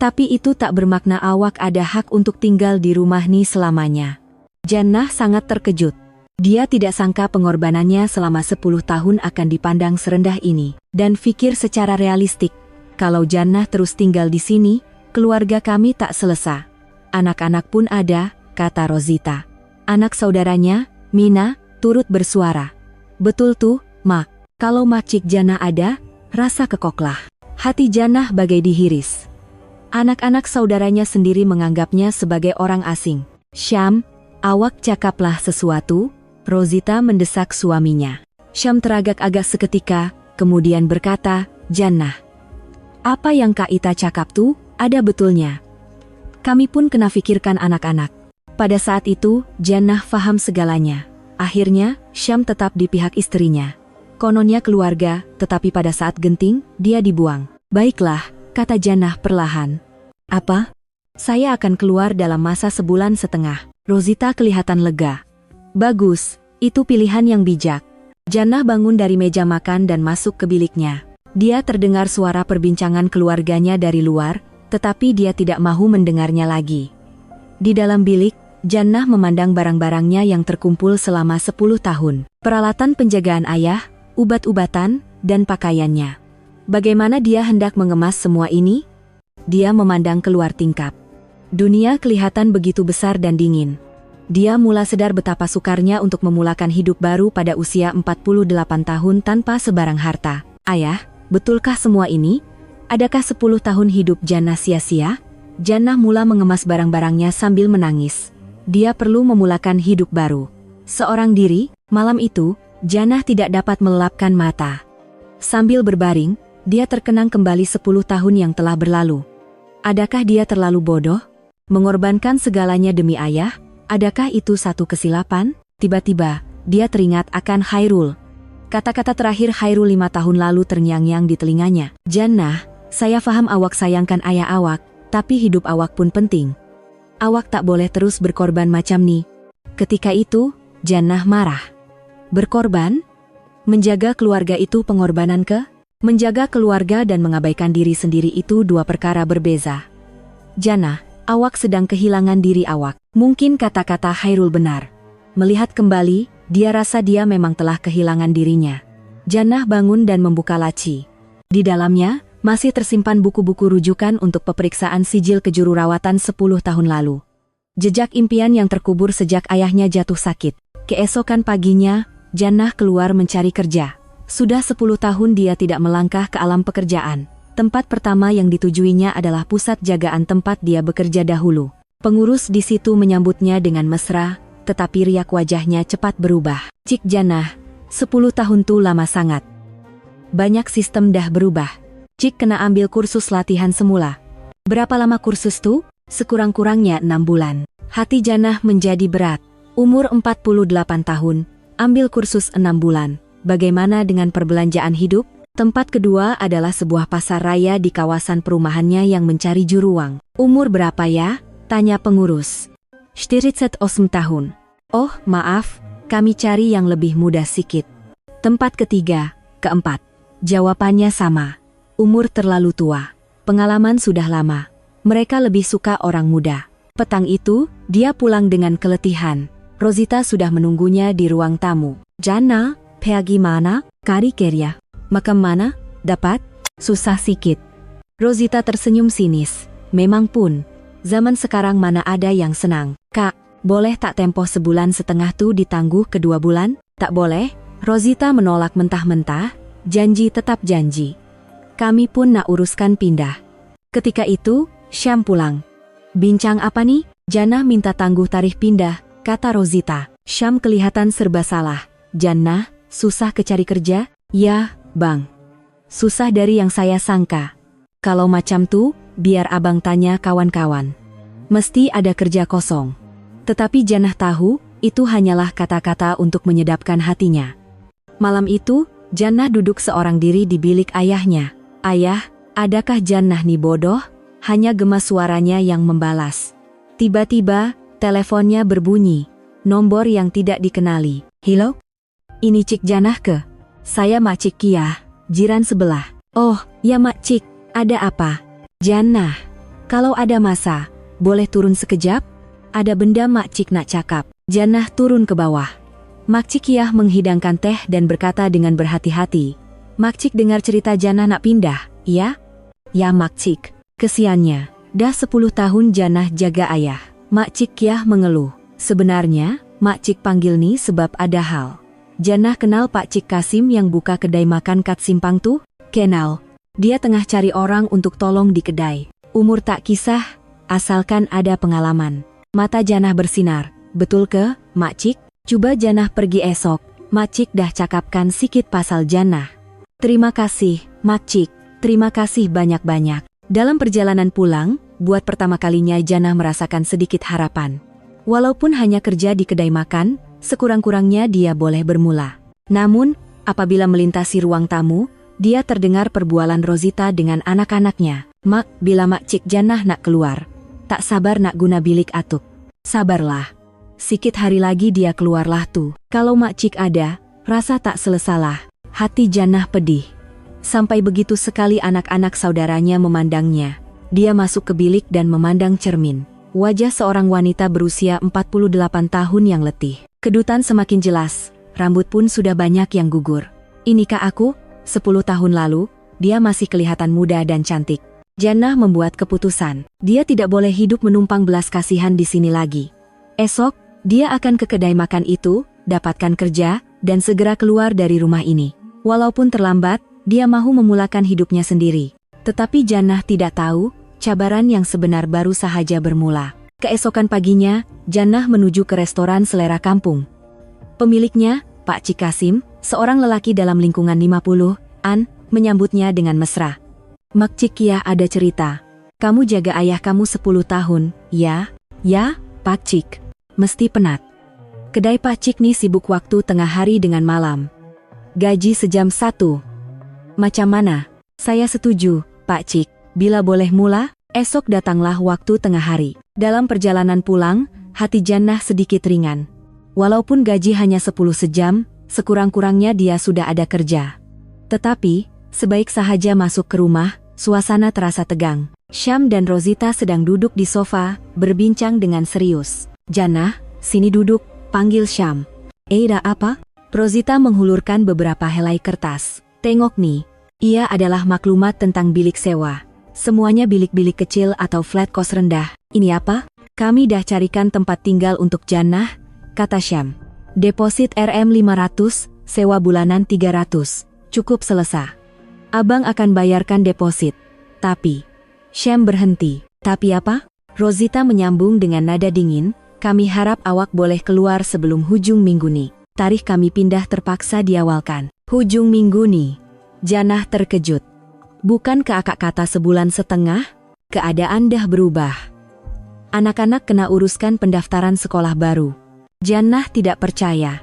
Tapi itu tak bermakna awak ada hak untuk tinggal di rumah ni selamanya. Jannah sangat terkejut. Dia tidak sangka pengorbanannya selama 10 tahun akan dipandang serendah ini. Dan fikir secara realistik, kalau Jannah terus tinggal di sini, keluarga kami tak selesa. Anak-anak pun ada, kata Rosita. Anak saudaranya, Mina, turut bersuara. Betul tuh, Mak. Kalau Makcik Jannah ada, rasa kekoklah. Hati Jannah bagai dihiris. Anak-anak saudaranya sendiri menganggapnya sebagai orang asing. Syam, awak cakaplah sesuatu, Rosita mendesak suaminya. Syam teragak-agak seketika, kemudian berkata, Jannah. Apa yang Kak Ita cakap tuh, ada betulnya. Kami pun kena fikirkan anak-anak. Pada saat itu, Jannah faham segalanya. Akhirnya, Syam tetap di pihak istrinya. Kononnya keluarga, tetapi pada saat genting, dia dibuang. Baiklah, kata Jannah perlahan. Apa? Saya akan keluar dalam masa 1,5 bulan. Rosita kelihatan lega. Bagus, itu pilihan yang bijak. Jannah bangun dari meja makan dan masuk ke biliknya. Dia terdengar suara perbincangan keluarganya dari luar, tetapi dia tidak mahu mendengarnya lagi. Di dalam bilik, Jannah memandang barang-barangnya yang terkumpul selama 10 tahun. Peralatan penjagaan ayah, ubat-ubatan, dan pakaiannya. Bagaimana dia hendak mengemas semua ini? Dia memandang keluar tingkap. Dunia kelihatan begitu besar dan dingin. Dia mula sadar betapa sukarnya untuk memulakan hidup baru pada usia 48 tahun tanpa sebarang harta. Ayah, betulkah semua ini? Adakah 10 tahun hidup Jannah sia-sia? Jannah mula mengemas barang-barangnya sambil menangis. Dia perlu memulakan hidup baru. Seorang diri, malam itu, Jannah tidak dapat melelapkan mata. Sambil berbaring, dia terkenang kembali 10 tahun yang telah berlalu. Adakah dia terlalu bodoh? Mengorbankan segalanya demi ayah? Adakah itu satu kesilapan? Tiba-tiba, dia teringat akan Khairul. Kata-kata terakhir Khairul 5 tahun lalu terngiang-ngiang di telinganya. Jannah, saya faham awak sayangkan ayah awak, tapi hidup awak pun penting. Awak tak boleh terus berkorban macam ni. Ketika itu, Jannah marah. Berkorban? Menjaga keluarga itu pengorbanan ke? Menjaga keluarga dan mengabaikan diri sendiri itu dua perkara berbeza. Jannah, awak sedang kehilangan diri awak. Mungkin kata-kata Khairul benar. Melihat kembali, dia rasa dia memang telah kehilangan dirinya. Jannah bangun dan membuka laci. Di dalamnya, masih tersimpan buku-buku rujukan untuk peperiksaan sijil kejururawatan 10 tahun lalu. Jejak impian yang terkubur sejak ayahnya jatuh sakit. Keesokan paginya, Jannah keluar mencari kerja. Sudah 10 tahun dia tidak melangkah ke alam pekerjaan. Tempat pertama yang ditujuinya adalah pusat jagaan tempat dia bekerja dahulu. Pengurus di situ menyambutnya dengan mesra, tetapi riak wajahnya cepat berubah. Cik Jannah, 10 tahun tuh lama sangat. Banyak sistem dah berubah. Cik kena ambil kursus latihan semula. Berapa lama kursus tuh? Sekurang-kurangnya 6 bulan. Hati Jannah menjadi berat. Umur 48 tahun, ambil kursus 6 bulan. Bagaimana dengan perbelanjaan hidup? Tempat kedua adalah sebuah pasar raya di kawasan perumahannya yang mencari juru uang. Umur berapa ya? Tanya pengurus. 48 tahun. Oh, maaf, kami cari yang lebih muda sikit. Tempat ketiga, keempat. Jawabannya sama. Umur terlalu tua. Pengalaman sudah lama. Mereka lebih suka orang muda. Petang itu, dia pulang dengan keletihan. Rosita sudah menunggunya di ruang tamu. Jannah, pergi mana? Kari kerja. Makam mana? Dapat? Susah sikit. Rosita tersenyum sinis. Memang pun. Zaman sekarang mana ada yang senang. Kak, boleh tak tempoh sebulan setengah tuh ditangguh kedua bulan? Tak boleh. Rosita menolak mentah-mentah. Janji tetap janji. Kami pun nak uruskan pindah. Ketika itu, Syam pulang. Bincang apa nih? Jannah minta tangguh tarikh pindah, kata Rosita. Syam kelihatan serba salah. Jannah, susah kecari kerja? Ya, bang. Susah dari yang saya sangka. Kalau macam tuh, biar abang tanya kawan-kawan. Mesti ada kerja kosong. Tetapi Jannah tahu, itu hanyalah kata-kata untuk menyedapkan hatinya. Malam itu, Jannah duduk seorang diri di bilik ayahnya. Ayah, adakah Jannah nih bodoh? Hanya gemas suaranya yang membalas. Tiba-tiba, teleponnya berbunyi. Nomor yang tidak dikenali. Halo? Ini Cik Jannah ke? Saya Mak Cik Kia, jiran sebelah. Oh, ya Mak Cik, ada apa? Jannah, kalau ada masa, boleh turun sekejap? Ada benda Mak Cik nak cakap. Jannah turun ke bawah. Mak Cik Kia menghidangkan teh dan berkata dengan berhati-hati. Mak Cik dengar cerita Jannah nak pindah, iya? Ya Mak Cik, kesiannya, dah 10 tahun Jannah jaga ayah. Mak Cik Kia mengeluh. Sebenarnya, Mak Cik panggil nih sebab ada hal. Jannah kenal Pak Cik Kasim yang buka kedai makan kat simpang tuh? Kenal. Dia tengah cari orang untuk tolong di kedai. Umur tak kisah, asalkan ada pengalaman. Mata Jannah bersinar. Betul ke, Mak Cik? Coba Jannah pergi esok. Mak Cik dah cakapkan sikit pasal Jannah. Terima kasih, Mak Cik. Terima kasih banyak-banyak. Dalam perjalanan pulang, buat pertama kalinya Jannah merasakan sedikit harapan. Walaupun hanya kerja di kedai makan, sekurang-kurangnya dia boleh bermula. Namun, apabila melintasi ruang tamu, dia terdengar perbualan Rosita dengan anak-anaknya. Mak, bila Mak Cik Jannah nak keluar. Tak sabar nak guna bilik atuk. Sabarlah. Sikit hari lagi dia keluarlah tuh. Kalau Mak Cik ada, rasa tak selesalah. Hati Jannah pedih. Sampai begitu sekali anak-anak saudaranya memandangnya. Dia masuk ke bilik dan memandang cermin. Wajah seorang wanita berusia 48 tahun yang letih. Kedutan semakin jelas, rambut pun sudah banyak yang gugur. Inikah aku? 10 tahun lalu, dia masih kelihatan muda dan cantik. Jannah membuat keputusan. Dia tidak boleh hidup menumpang belas kasihan di sini lagi. Esok, dia akan ke kedai makan itu, dapatkan kerja, dan segera keluar dari rumah ini. Walaupun terlambat, dia mahu memulakan hidupnya sendiri. Tetapi Jannah tidak tahu, cabaran yang sebenar baru sahaja bermula. Keesokan paginya, Jannah menuju ke restoran selera kampung. Pemiliknya, Pak Cik Kasim, seorang lelaki dalam lingkungan 50-an, menyambutnya dengan mesra. Mak Cik Kia ada cerita. Kamu jaga ayah kamu 10 tahun, ya? Ya, Pak Cik. Mesti penat. Kedai Pak Cik nih sibuk waktu tengah hari dengan malam. Gaji sejam 1. Macam mana? Saya setuju, Pak Cik. Bila boleh mula, esok datanglah waktu tengah hari. Dalam perjalanan pulang, hati Jannah sedikit ringan. Walaupun gaji hanya 10 sejam, sekurang-kurangnya dia sudah ada kerja. Tetapi, sebaik sahaja masuk ke rumah, suasana terasa tegang. Syam dan Rosita sedang duduk di sofa, berbincang dengan serius. Jannah, sini duduk, panggil Syam. Ada apa? Rosita menghulurkan beberapa helai kertas. Tengok nih, ia adalah maklumat tentang bilik sewa. Semuanya bilik-bilik kecil atau flat kos rendah. Ini apa? Kami dah carikan tempat tinggal untuk Jannah, kata Syam. Deposit Rm500, sewa bulanan 300. Cukup selesai. Abang akan bayarkan deposit. Tapi, Syam berhenti. Tapi apa? Rosita menyambung dengan nada dingin, kami harap awak boleh keluar sebelum hujung minggu nih. Tarikh kami pindah terpaksa diawalkan. Hujung minggu nih. Jannah terkejut. Bukan ke akak kata sebulan setengah? Keadaan dah berubah. Anak-anak kena uruskan pendaftaran sekolah baru. Jannah tidak percaya.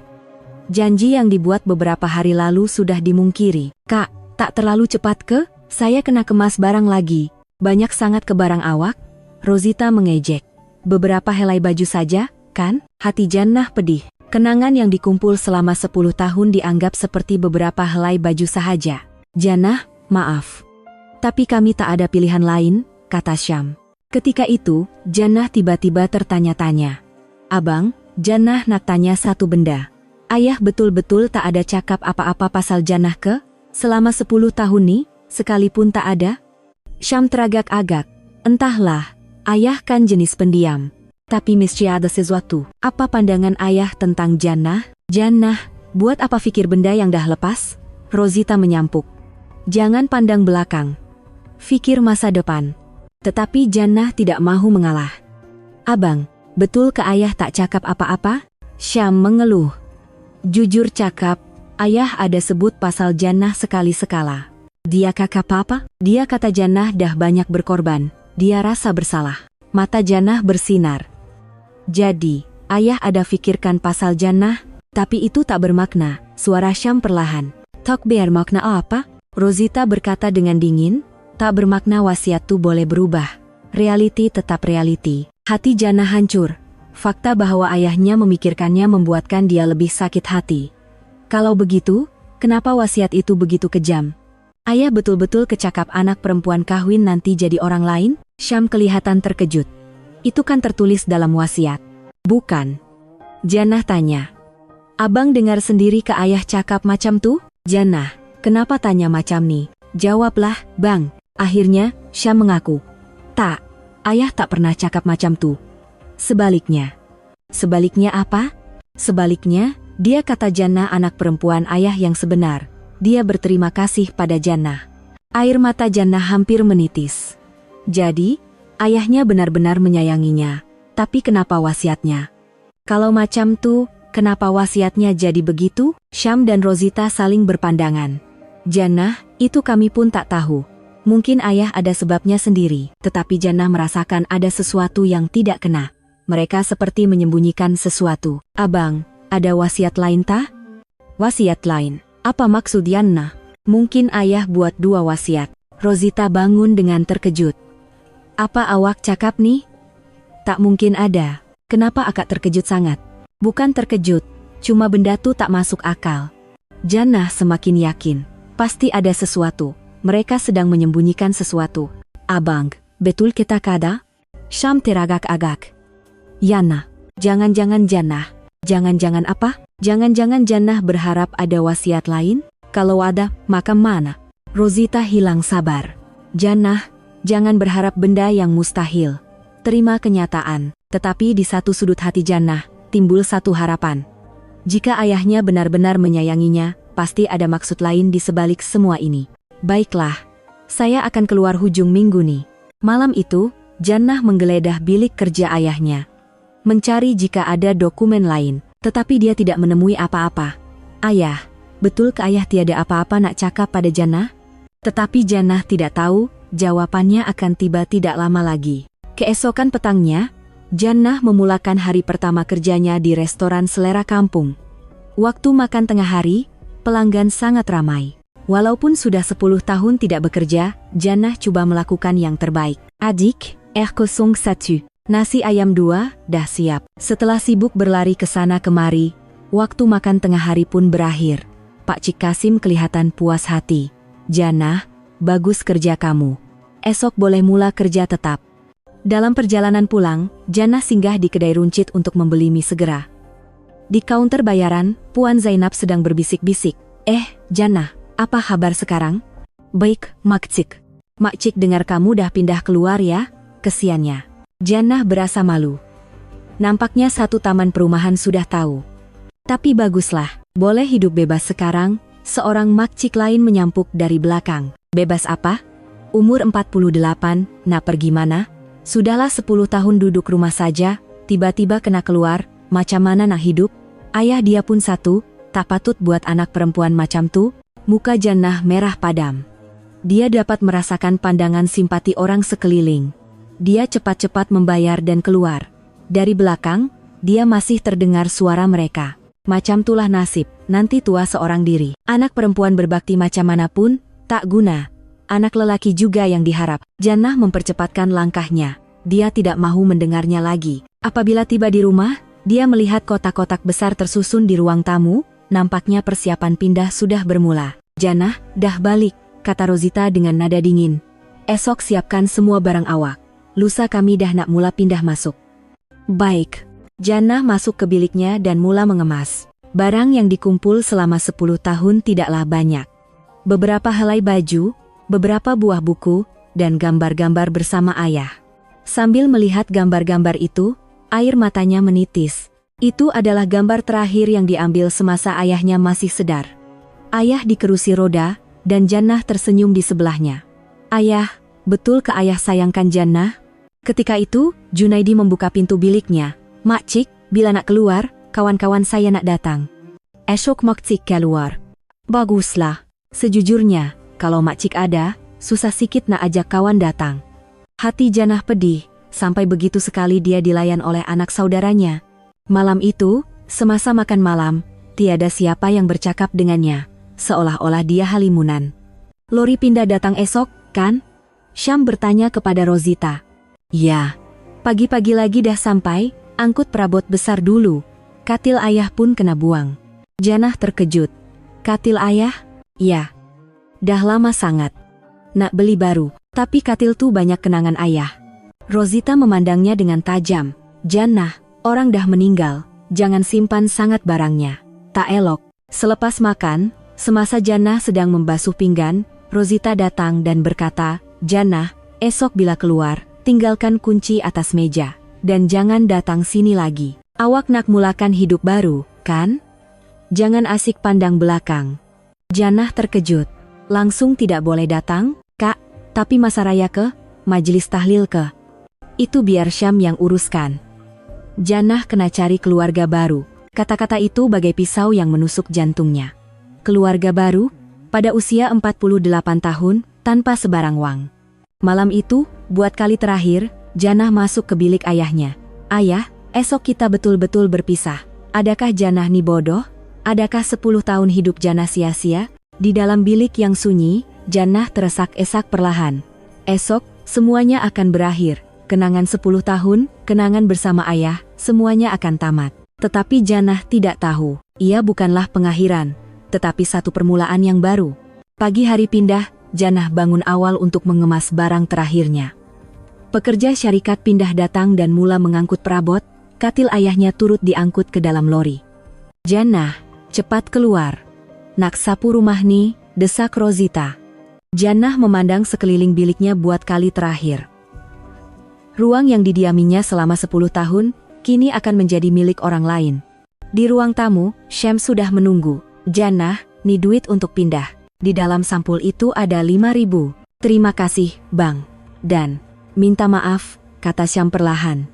Janji yang dibuat beberapa hari lalu sudah dimungkiri. Kak, tak terlalu cepat ke? Saya kena kemas barang lagi. Banyak sangat ke barang awak? Rosita mengejek. Beberapa helai baju saja, kan? Hati Jannah pedih. Kenangan yang dikumpul selama 10 tahun dianggap seperti beberapa helai baju sahaja. Jannah, maaf. Tapi kami tak ada pilihan lain, kata Syam. Ketika itu, Jannah tiba-tiba tertanya-tanya. Abang, Jannah nak tanya satu benda. Ayah betul-betul tak ada cakap apa-apa pasal Jannah ke? Selama 10 tahun nih, sekalipun tak ada? Syam teragak-agak. Entahlah, ayah kan jenis pendiam. Tapi mesti ada sesuatu. Apa pandangan ayah tentang Jannah? Jannah, buat apa fikir benda yang dah lepas? Rosita menyampuk. Jangan pandang belakang. Fikir masa depan. Tetapi Jannah tidak mahu mengalah. Abang, betul ke ayah tak cakap apa-apa? Syam mengeluh. Jujur cakap, ayah ada sebut pasal Jannah sekali-sekala. Dia kakak apa? Dia kata Jannah dah banyak berkorban. Dia rasa bersalah. Mata Jannah bersinar. Jadi, ayah ada fikirkan pasal Jannah? Tapi itu tak bermakna. Suara Syam perlahan. Tak bermakna apa? Rosita berkata dengan dingin. Tak bermakna wasiat tu boleh berubah. Realiti tetap realiti. Hati Jannah hancur. Fakta bahwa ayahnya memikirkannya membuatkan dia lebih sakit hati. Kalau begitu, kenapa wasiat itu begitu kejam? Ayah betul-betul kecakap anak perempuan kawin nanti jadi orang lain? Syam kelihatan terkejut. Itu kan tertulis dalam wasiat. Bukan. Jannah tanya. Abang dengar sendiri ke ayah cakap macam tu? Jannah, kenapa tanya macam ni? Jawablah, bang. Akhirnya, Syam mengaku. Tak, ayah tak pernah cakap macam tu. Sebaliknya. Sebaliknya apa? Sebaliknya, dia kata Jannah anak perempuan ayah yang sebenar. Dia berterima kasih pada Jannah. Air mata Jannah hampir menitis. Jadi, ayahnya benar-benar menyayanginya. Tapi kenapa wasiatnya? Kalau macam tu, kenapa wasiatnya jadi begitu? Syam dan Rosita saling berpandangan. Jannah, itu kami pun tak tahu. Mungkin ayah ada sebabnya sendiri, tetapi Jannah merasakan ada sesuatu yang tidak kena. Mereka seperti menyembunyikan sesuatu. Abang, ada wasiat lain tak? Wasiat lain? Apa maksud Jannah? Mungkin ayah buat 2 wasiat. Rosita bangun dengan terkejut. Apa awak cakap nih? Tak mungkin ada. Kenapa akak terkejut sangat? Bukan terkejut, cuma benda tu tak masuk akal. Jannah semakin yakin. Pasti ada sesuatu. Mereka sedang menyembunyikan sesuatu. Abang, betul kita kada? Syam teragak-agak. Yana, jangan-jangan Jannah. Jangan-jangan apa? Jangan-jangan Jannah berharap ada wasiat lain? Kalau ada, maka mana? Rosita hilang sabar. Jannah, jangan berharap benda yang mustahil. Terima kenyataan. Tetapi di satu sudut hati Jannah, timbul satu harapan. Jika ayahnya benar-benar menyayanginya, pasti ada maksud lain di sebalik semua ini. Baiklah, saya akan keluar hujung minggu nih. Malam itu, Jannah menggeledah bilik kerja ayahnya. Mencari jika ada dokumen lain, tetapi dia tidak menemui apa-apa. Ayah, betul ke ayah tiada apa-apa nak cakap pada Jannah? Tetapi Jannah tidak tahu, jawabannya akan tiba tidak lama lagi. Keesokan petangnya, Jannah memulakan hari pertama kerjanya di restoran selera kampung. Waktu makan tengah hari, pelanggan sangat ramai. Walaupun sudah 10 tahun tidak bekerja, Jannah coba melakukan yang terbaik. Adik, kosong 1. Nasi ayam 2, dah siap. Setelah sibuk berlari ke sana kemari, waktu makan tengah hari pun berakhir. Pak Cik Kasim kelihatan puas hati. Jannah, bagus kerja kamu. Esok boleh mula kerja tetap. Dalam perjalanan pulang, Jannah singgah di kedai runcit untuk membeli mie segera. Di kaunter bayaran, Puan Zainab sedang berbisik-bisik. Jannah, apa kabar sekarang? Baik, Mak Cik. Mak Cik dengar kamu dah pindah keluar ya? Kesiannya. Jannah berasa malu. Nampaknya satu taman perumahan sudah tahu. Tapi baguslah, boleh hidup bebas sekarang, seorang Mak Cik lain menyampuk dari belakang. Bebas apa? Umur 48, nak pergi mana? Sudahlah 10 tahun duduk rumah saja, tiba-tiba kena keluar, macam mana nak hidup? Ayah dia pun satu, tak patut buat anak perempuan macam tu. Muka Jannah merah padam. Dia dapat merasakan pandangan simpati orang sekeliling. Dia cepat-cepat membayar dan keluar. Dari belakang, dia masih terdengar suara mereka. Macam tulah nasib, nanti tua seorang diri. Anak perempuan berbakti macam manapun, tak guna. Anak lelaki juga yang diharap. Jannah mempercepatkan langkahnya. Dia tidak mahu mendengarnya lagi. Apabila tiba di rumah, dia melihat kotak-kotak besar tersusun di ruang tamu. Nampaknya persiapan pindah sudah bermula. Jannah, dah balik, kata Rosita dengan nada dingin. Esok siapkan semua barang awak. Lusa kami dah nak mula pindah masuk. Baik. Jannah masuk ke biliknya dan mula mengemas. Barang yang dikumpul selama 10 tahun tidaklah banyak. Beberapa helai baju, beberapa buah buku, dan gambar-gambar bersama ayah. Sambil melihat gambar-gambar itu, air matanya menitis. Itu adalah gambar terakhir yang diambil semasa ayahnya masih sedar. Ayah di kerusi roda, dan Jannah tersenyum di sebelahnya. Ayah, betul ke ayah sayangkan Jannah? Ketika itu, Junaidi membuka pintu biliknya. Makcik, bila nak keluar, kawan-kawan saya nak datang. Esok makcik keluar. Baguslah. Sejujurnya, kalau makcik ada, susah sikit nak ajak kawan datang. Hati Jannah pedih, sampai begitu sekali dia dilayan oleh anak saudaranya. Malam itu, semasa makan malam, tiada siapa yang bercakap dengannya, seolah-olah dia halimunan. Lori pindah datang esok, kan? Syam bertanya kepada Rosita. Ya, pagi-pagi lagi dah sampai, angkut perabot besar dulu. Katil ayah pun kena buang. Jannah terkejut. Katil ayah? Ya. Dah lama sangat. Nak beli baru, tapi katil tuh banyak kenangan ayah. Rosita memandangnya dengan tajam. Jannah, orang dah meninggal, jangan simpan sangat barangnya. Tak elok. Selepas makan, semasa Jannah sedang membasuh pinggan, Rosita datang dan berkata, Jannah, esok bila keluar, tinggalkan kunci atas meja. Dan jangan datang sini lagi. Awak nak mulakan hidup baru, kan? Jangan asik pandang belakang. Jannah terkejut. Langsung tidak boleh datang, Kak, tapi masa raya ke? Majelis tahlil ke? Itu biar Syam yang uruskan. Jannah kena cari keluarga baru. Kata-kata itu bagai pisau yang menusuk jantungnya. Keluarga baru? Pada usia 48 tahun, tanpa sebarang wang. Malam itu, buat kali terakhir, Jannah masuk ke bilik ayahnya. Ayah, esok kita betul-betul berpisah. Adakah Jannah ni bodoh? Adakah 10 tahun hidup Jannah sia-sia? Di dalam bilik yang sunyi, Jannah teresak-esak perlahan. Esok, semuanya akan berakhir. Kenangan 10 tahun, kenangan bersama ayah, semuanya akan tamat. Tetapi Jannah tidak tahu, ia bukanlah pengakhiran, tetapi satu permulaan yang baru. Pagi hari pindah, Jannah bangun awal untuk mengemas barang terakhirnya. Pekerja syarikat pindah datang dan mula mengangkut perabot, katil ayahnya turut diangkut ke dalam lori. Jannah, cepat keluar. Nak sapu rumah nih, desak Rosita. Jannah memandang sekeliling biliknya buat kali terakhir. Ruang yang didiaminya selama 10 tahun, kini akan menjadi milik orang lain. Di ruang tamu, Syam sudah menunggu. Jannah, nih duit untuk pindah. Di dalam sampul itu ada 5.000. Terima kasih, Bang. Dan, minta maaf, kata Syam perlahan.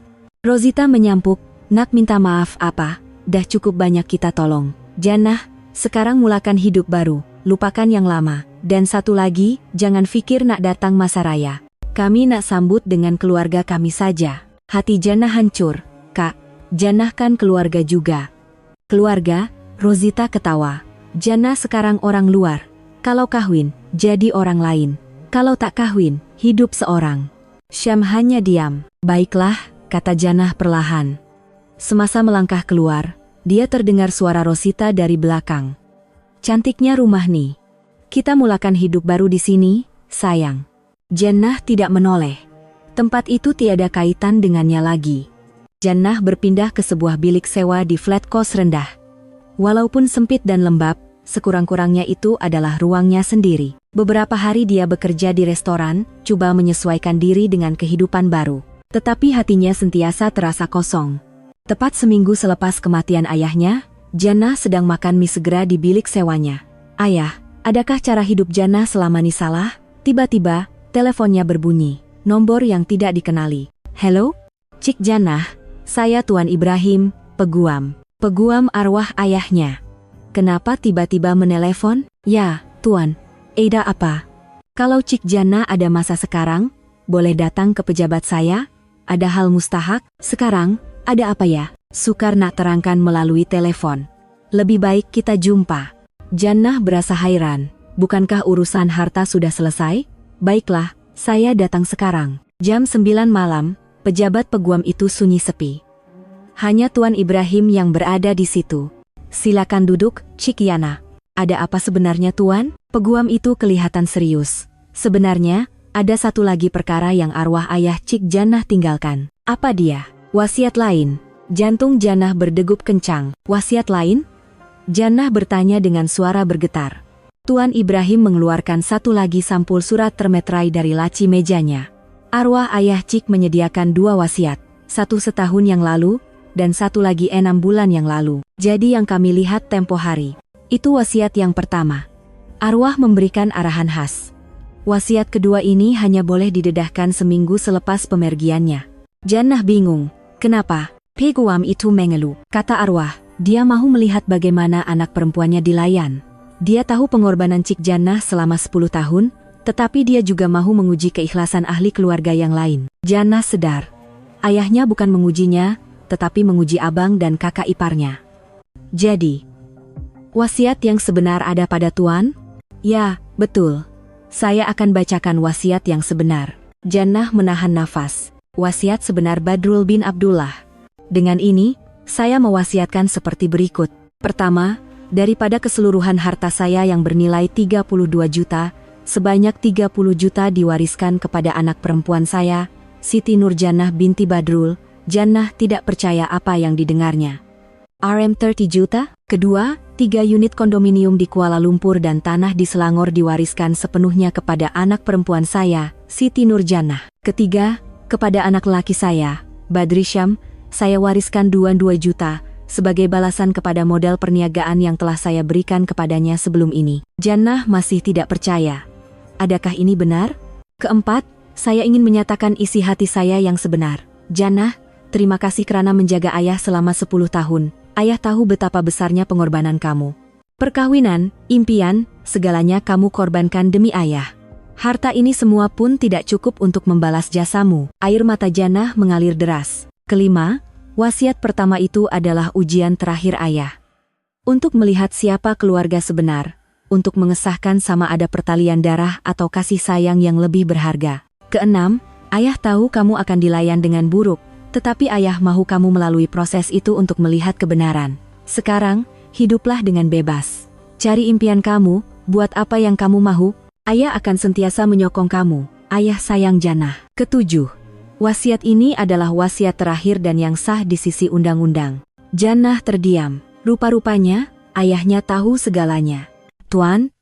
Rosita menyampuk, nak minta maaf apa? Dah cukup banyak kita tolong. Jannah, sekarang mulakan hidup baru, lupakan yang lama. Dan satu lagi, jangan fikir nak datang masa raya. Kami nak sambut dengan keluarga kami saja. Hati Jannah hancur. Kak, Jannah kan keluarga juga. Keluarga? Rosita ketawa. Jannah sekarang orang luar. Kalau kahwin, jadi orang lain. Kalau tak kahwin, hidup seorang. Syam hanya diam. Baiklah, kata Jannah perlahan. Semasa melangkah keluar, dia terdengar suara Rosita dari belakang. Cantiknya rumah nih. Kita mulakan hidup baru di sini, sayang. Jannah tidak menoleh. Tempat itu tiada kaitan dengannya lagi. Jannah berpindah ke sebuah bilik sewa di flat kos rendah. Walaupun sempit dan lembab, sekurang-kurangnya itu adalah ruangnya sendiri. Beberapa hari dia bekerja di restoran, coba menyesuaikan diri dengan kehidupan baru. Tetapi hatinya sentiasa terasa kosong. Tepat seminggu selepas kematian ayahnya, Jannah sedang makan mie segera di bilik sewanya. Ayah, adakah cara hidup Jannah selama ini salah? Tiba-tiba, teleponnya berbunyi. Nomor yang tidak dikenali. Halo? Cik Jannah, saya Tuan Ibrahim, peguam. Peguam arwah ayahnya. Kenapa tiba-tiba menelepon? Ya, Tuan. Ada apa? Kalau Cik Jannah ada masa sekarang, boleh datang ke pejabat saya? Ada hal mustahak? Sekarang, ada apa ya? Sukar nak terangkan melalui telepon. Lebih baik kita jumpa. Jannah berasa hairan. Bukankah urusan harta sudah selesai? Baiklah, saya datang sekarang. Jam 9 malam, pejabat peguam itu sunyi sepi. Hanya Tuan Ibrahim yang berada di situ. Silakan duduk, Cik Yana. Ada apa sebenarnya Tuan? Peguam itu kelihatan serius. Sebenarnya, ada satu lagi perkara yang arwah ayah Cik Jannah tinggalkan. Apa dia? Wasiat lain. Jantung Jannah berdegup kencang. Wasiat lain? Jannah bertanya dengan suara bergetar. Tuan Ibrahim mengeluarkan satu lagi sampul surat termeterai dari laci mejanya. Arwah ayah Cik menyediakan 2 wasiat. 1 setahun yang lalu, dan 1 lagi 6 bulan yang lalu. Jadi yang kami lihat tempo hari. Itu wasiat yang pertama. Arwah memberikan arahan khas. Wasiat kedua ini hanya boleh didedahkan seminggu selepas pemergiannya. Jannah bingung. Kenapa? Peguam itu mengeluh. Kata arwah, dia mahu melihat bagaimana anak perempuannya dilayan. Dia tahu pengorbanan Cik Jannah selama 10 tahun, tetapi dia juga mahu menguji keikhlasan ahli keluarga yang lain. Jannah sedar. Ayahnya bukan mengujinya, tetapi menguji abang dan kakak iparnya. Jadi, wasiat yang sebenar ada pada Tuan? Ya, betul. Saya akan bacakan wasiat yang sebenar. Jannah menahan nafas. Wasiat sebenar Badrul bin Abdullah. Dengan ini, saya mewasiatkan seperti berikut. Pertama, daripada keseluruhan harta saya yang bernilai 32 juta, sebanyak 30 juta diwariskan kepada anak perempuan saya, Siti Nurjannah binti Badrul. Jannah tidak percaya apa yang didengarnya. Rm 30 juta? Kedua, 3 unit kondominium di Kuala Lumpur dan tanah di Selangor diwariskan sepenuhnya kepada anak perempuan saya, Siti Nurjannah. Ketiga, kepada anak laki saya, Badri Syam, saya wariskan 22 juta, sebagai balasan kepada modal perniagaan yang telah saya berikan kepadanya sebelum ini. Jannah masih tidak percaya. Adakah ini benar? Keempat, saya ingin menyatakan isi hati saya yang sebenar. Jannah, terima kasih kerana menjaga ayah selama 10 tahun. Ayah tahu betapa besarnya pengorbanan kamu. Perkawinan, impian, segalanya kamu korbankan demi ayah. Harta ini semua pun tidak cukup untuk membalas jasamu. Air mata Jannah mengalir deras. Kelima, wasiat pertama itu adalah ujian terakhir ayah. Untuk melihat siapa keluarga sebenar. Untuk mengesahkan sama ada pertalian darah atau kasih sayang yang lebih berharga. Keenam, ayah tahu kamu akan dilayan dengan buruk, tetapi ayah mahu kamu melalui proses itu untuk melihat kebenaran. Sekarang, hiduplah dengan bebas. Cari impian kamu, buat apa yang kamu mahu, ayah akan sentiasa menyokong kamu. Ayah sayang Jannah. Ketujuh, wasiat ini adalah wasiat terakhir dan yang sah di sisi undang-undang. Jannah terdiam. Rupa-rupanya, ayahnya tahu segalanya. Tuan,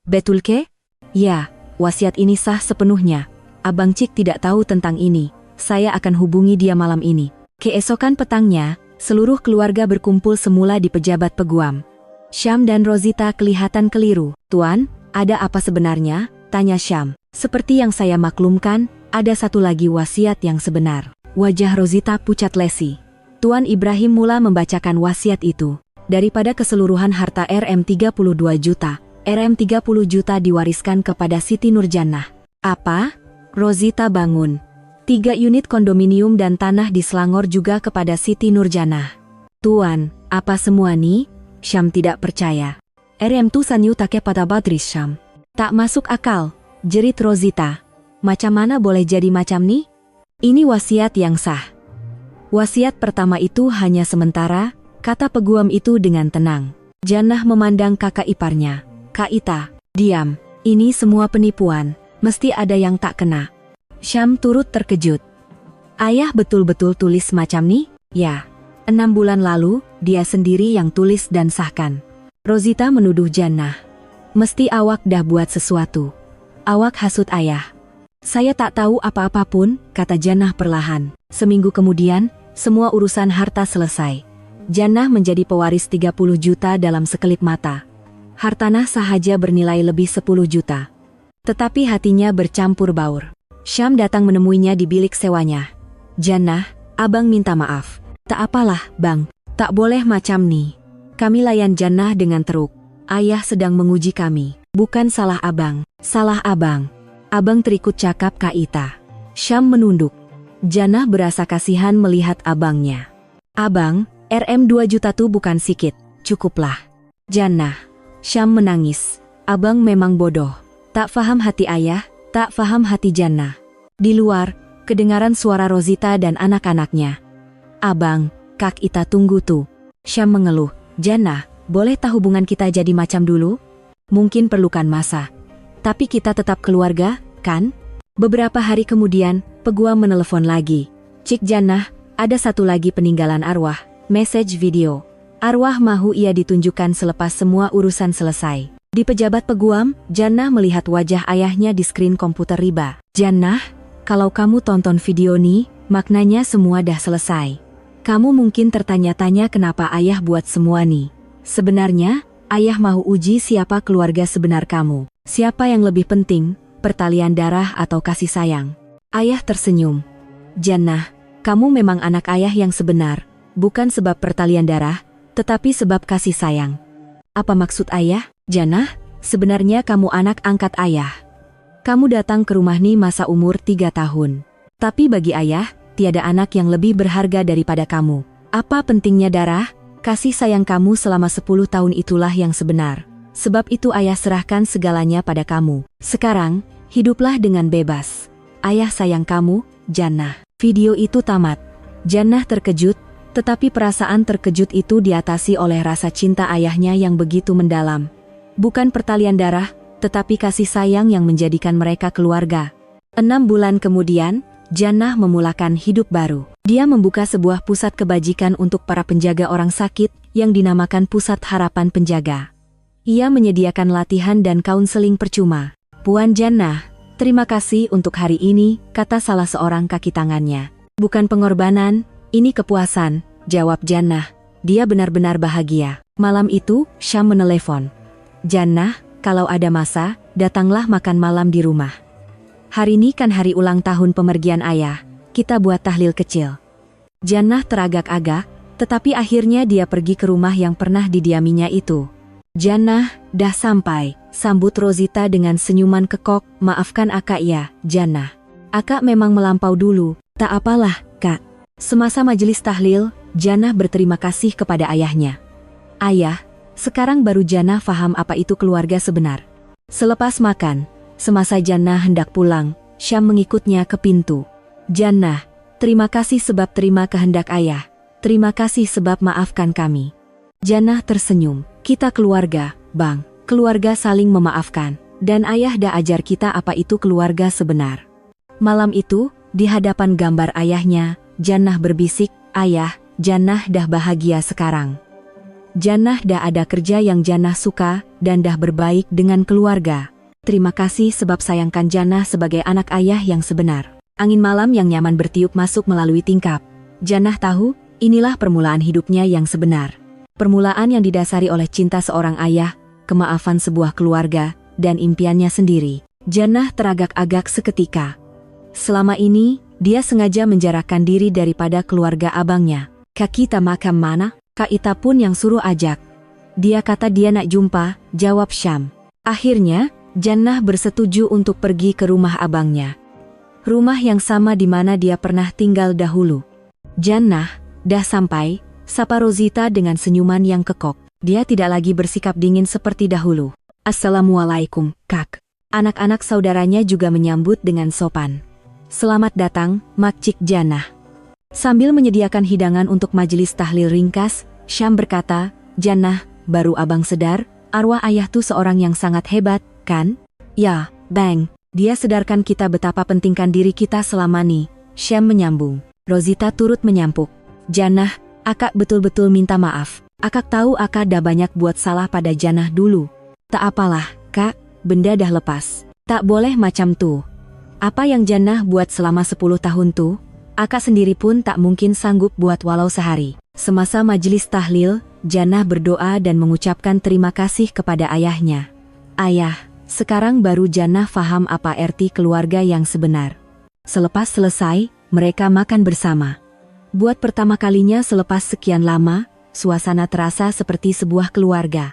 betul ke? Ya, wasiat ini sah sepenuhnya. Abang Cik tidak tahu tentang ini. Saya akan hubungi dia malam ini. Keesokan petangnya, seluruh keluarga berkumpul semula di pejabat peguam. Syam dan Rosita kelihatan keliru. Tuan, ada apa sebenarnya? Tanya Syam. Seperti yang saya maklumkan, ada satu lagi wasiat yang sebenar. Wajah Rosita pucat lesi. Tuan Ibrahim mula membacakan wasiat itu. Daripada keseluruhan harta Rm 32 juta, Rm 30 juta diwariskan kepada Siti Nurjannah. Apa? Rosita bangun. 3 unit kondominium dan tanah di Selangor juga kepada Siti Nurjannah. Tuan, apa semua nih? Syam tidak percaya. Rm tu sanyu take pada Badri Syam. Tak masuk akal, jerit Rosita. Macam mana boleh jadi macam nih? Ini wasiat yang sah. Wasiat pertama itu hanya sementara, kata peguam itu dengan tenang. Jannah memandang kakak iparnya. Kak Ita, diam. Ini semua penipuan. Mesti ada yang tak kena. Syam turut terkejut. Ayah betul-betul tulis macam nih? Ya. 6 bulan lalu, dia sendiri yang tulis dan sahkan. Rosita menuduh Jannah. Mesti awak dah buat sesuatu. Awak hasut ayah. Saya tak tahu apa-apa pun, kata Jannah perlahan. Seminggu kemudian, semua urusan harta selesai. Jannah menjadi pewaris 30 juta dalam sekelip mata. Hartanah sahaja bernilai lebih 10 juta. Tetapi hatinya bercampur baur. Syam datang menemuinya di bilik sewanya. Jannah, abang minta maaf. Tak apalah, bang. Tak boleh macam nih. Kami layan Jannah dengan teruk. Ayah sedang menguji kami. Bukan salah abang. Salah abang. Abang terikut cakap Kak Ita. Syam menunduk. Jannah berasa kasihan melihat abangnya. Abang, Rm 2 juta tuh bukan sikit. Cukuplah. Jannah. Syam menangis. Abang memang bodoh. Tak faham hati ayah, tak faham hati Jannah. Di luar, kedengaran suara Rosita dan anak-anaknya. Abang, Kak Ita tunggu tuh. Syam mengeluh. Jannah, boleh tak hubungan kita jadi macam dulu? Mungkin perlukan masa. Tapi kita tetap keluarga, kan? Beberapa hari kemudian, Peguam menelepon lagi. Cik Jannah, ada satu lagi peninggalan arwah, message video. Arwah mahu ia ditunjukkan selepas semua urusan selesai. Di pejabat Peguam, Jannah melihat wajah ayahnya di skrin komputer riba. Jannah, kalau kamu tonton video nih, maknanya semua dah selesai. Kamu mungkin tertanya-tanya kenapa ayah buat semua nih. Sebenarnya, ayah mahu uji siapa keluarga sebenar kamu. Siapa yang lebih penting, pertalian darah atau kasih sayang. Ayah tersenyum. Jannah, kamu memang anak ayah yang sebenar, bukan sebab pertalian darah, tetapi sebab kasih sayang. Apa maksud ayah? Jannah, sebenarnya kamu anak angkat ayah. Kamu datang ke rumah ini masa umur 3 tahun. Tapi bagi ayah, tiada anak yang lebih berharga daripada kamu. Apa pentingnya darah? Kasih sayang kamu selama 10 tahun itulah yang sebenar. Sebab itu ayah serahkan segalanya pada kamu. Sekarang, hiduplah dengan bebas. Ayah sayang kamu, Jannah. Video itu tamat. Jannah terkejut, tetapi perasaan terkejut itu diatasi oleh rasa cinta ayahnya yang begitu mendalam. Bukan pertalian darah, tetapi kasih sayang yang menjadikan mereka keluarga. 6 bulan kemudian, Jannah memulakan hidup baru. Dia membuka sebuah pusat kebajikan untuk para penjaga orang sakit yang dinamakan Pusat Harapan Penjaga. Ia menyediakan latihan dan kaunseling percuma. Puan Jannah, terima kasih untuk hari ini, kata salah seorang kaki tangannya. Bukan pengorbanan, ini kepuasan, jawab Jannah. Dia benar-benar bahagia. Malam itu, Syam menelepon. Jannah, kalau ada masa, datanglah makan malam di rumah. Hari ini kan hari ulang tahun pemergian ayah, kita buat tahlil kecil. Jannah teragak-agak, tetapi akhirnya dia pergi ke rumah yang pernah didiaminya itu. Jannah, dah sampai, sambut Rosita dengan senyuman kekok, maafkan akak ya, Jannah. Akak memang melampau dulu, tak apalah, kak. Semasa majelis tahlil, Jannah berterima kasih kepada ayahnya. Ayah, sekarang baru Jannah faham apa itu keluarga sebenar. Selepas makan, semasa Jannah hendak pulang, Syam mengikutnya ke pintu. Jannah, terima kasih sebab terima kehendak ayah. Terima kasih sebab maafkan kami. Jannah tersenyum. Kita keluarga, bang. Keluarga saling memaafkan. Dan ayah dah ajar kita apa itu keluarga sebenar. Malam itu, di hadapan gambar ayahnya, Jannah berbisik, ayah, Jannah dah bahagia sekarang. Jannah dah ada kerja yang Jannah suka, dan dah berbaik dengan keluarga. Terima kasih sebab sayangkan Jannah sebagai anak ayah yang sebenar. Angin malam yang nyaman bertiup masuk melalui tingkap. Jannah tahu, inilah permulaan hidupnya yang sebenar. Permulaan yang didasari oleh cinta seorang ayah, kemaafan sebuah keluarga, dan impiannya sendiri. Jannah teragak-agak seketika. Selama ini, dia sengaja menjarakkan diri daripada keluarga abangnya. Kak kita makam mana? Kak Ita pun yang suruh ajak. Dia kata dia nak jumpa, jawab Syam. Akhirnya, Jannah bersetuju untuk pergi ke rumah abangnya. Rumah yang sama di mana dia pernah tinggal dahulu. Jannah, dah sampai, sapa Rosita dengan senyuman yang kekok. Dia tidak lagi bersikap dingin seperti dahulu. Assalamualaikum, Kak. Anak-anak saudaranya juga menyambut dengan sopan. Selamat datang, Makcik Jannah. Sambil menyediakan hidangan untuk majelis tahlil ringkas, Syam berkata, Jannah, baru abang sedar, arwah ayah tuh seorang yang sangat hebat, kan? Ya, bang, dia sedarkan kita betapa pentingkan diri kita selama ini. Syam menyambung. Rosita turut menyampuk. Jannah, akak betul-betul minta maaf. Akak tahu akak dah banyak buat salah pada Jannah dulu. Tak apalah, kak, benda dah lepas. Tak boleh macam tuh. Apa yang Jannah buat selama 10 tahun tuh, akak sendiri pun tak mungkin sanggup buat walau sehari. Semasa majelis tahlil, Jannah berdoa dan mengucapkan terima kasih kepada ayahnya. Ayah, sekarang baru Jannah faham apa arti keluarga yang sebenar. Selepas selesai, mereka makan bersama. Buat pertama kalinya selepas sekian lama, suasana terasa seperti sebuah keluarga.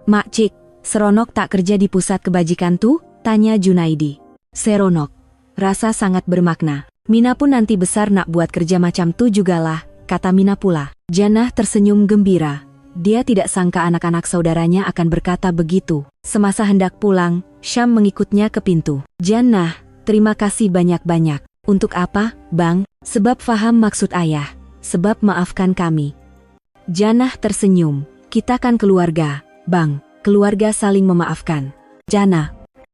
Makcik, seronok tak kerja di pusat kebajikan tuh? Tanya Junaidi. Seronok. Rasa sangat bermakna. Mina pun nanti besar nak buat kerja macam tuh jugalah, kata Mina pula. Jannah tersenyum gembira. Dia tidak sangka anak-anak saudaranya akan berkata begitu. Semasa hendak pulang, Syam mengikutnya ke pintu. Jannah, terima kasih banyak-banyak. Untuk apa, bang? Sebab faham maksud ayah. Sebab maafkan kami. Jannah tersenyum. Kita kan keluarga, bang. Keluarga saling memaafkan. Jannah.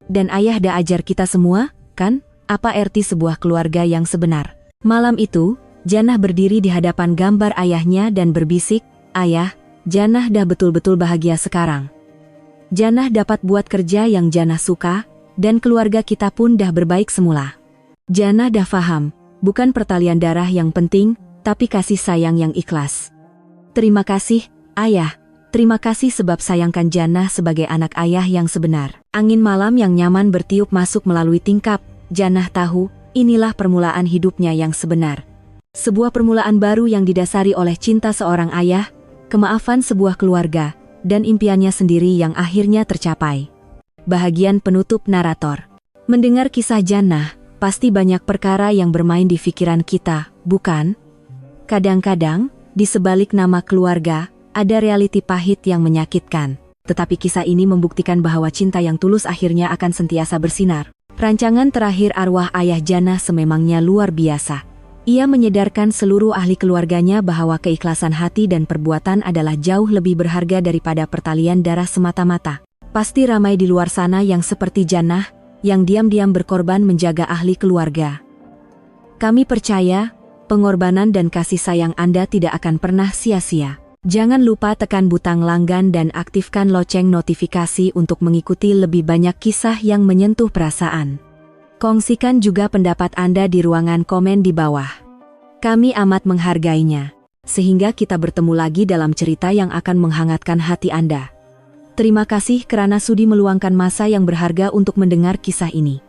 Dan ayah dah ajar kita semua, kan, apa arti sebuah keluarga yang sebenar. Malam itu, Janah berdiri di hadapan gambar ayahnya dan berbisik, "Ayah, Janah dah betul-betul bahagia sekarang. Janah dapat buat kerja yang Janah suka, dan keluarga kita pun dah berbaik semula. Janah dah faham, bukan pertalian darah yang penting, tapi kasih sayang yang ikhlas. Terima kasih, Ayah. Terima kasih sebab sayangkan Janah sebagai anak ayah yang sebenar." Angin malam yang nyaman bertiup masuk melalui tingkap. Janah tahu, inilah permulaan hidupnya yang sebenar. Sebuah permulaan baru yang didasari oleh cinta seorang ayah, kemaafan sebuah keluarga, dan impiannya sendiri yang akhirnya tercapai. Bahagian penutup narator. Mendengar kisah Janah, pasti banyak perkara yang bermain di pikiran kita, bukan? Kadang-kadang, di sebalik nama keluarga, ada realiti pahit yang menyakitkan. Tetapi kisah ini membuktikan bahwa cinta yang tulus akhirnya akan sentiasa bersinar. Rancangan terakhir arwah ayah Janah sememangnya luar biasa. Ia menyadarkan seluruh ahli keluarganya bahwa keikhlasan hati dan perbuatan adalah jauh lebih berharga daripada pertalian darah semata-mata. Pasti ramai di luar sana yang seperti Janah, yang diam-diam berkorban menjaga ahli keluarga. Kami percaya, pengorbanan dan kasih sayang Anda tidak akan pernah sia-sia. Jangan lupa tekan butang langgan dan aktifkan lonceng notifikasi untuk mengikuti lebih banyak kisah yang menyentuh perasaan. Kongsikan juga pendapat Anda di ruangan komen di bawah. Kami amat menghargainya. Sehingga kita bertemu lagi dalam cerita yang akan menghangatkan hati Anda. Terima kasih kerana sudi meluangkan masa yang berharga untuk mendengar kisah ini.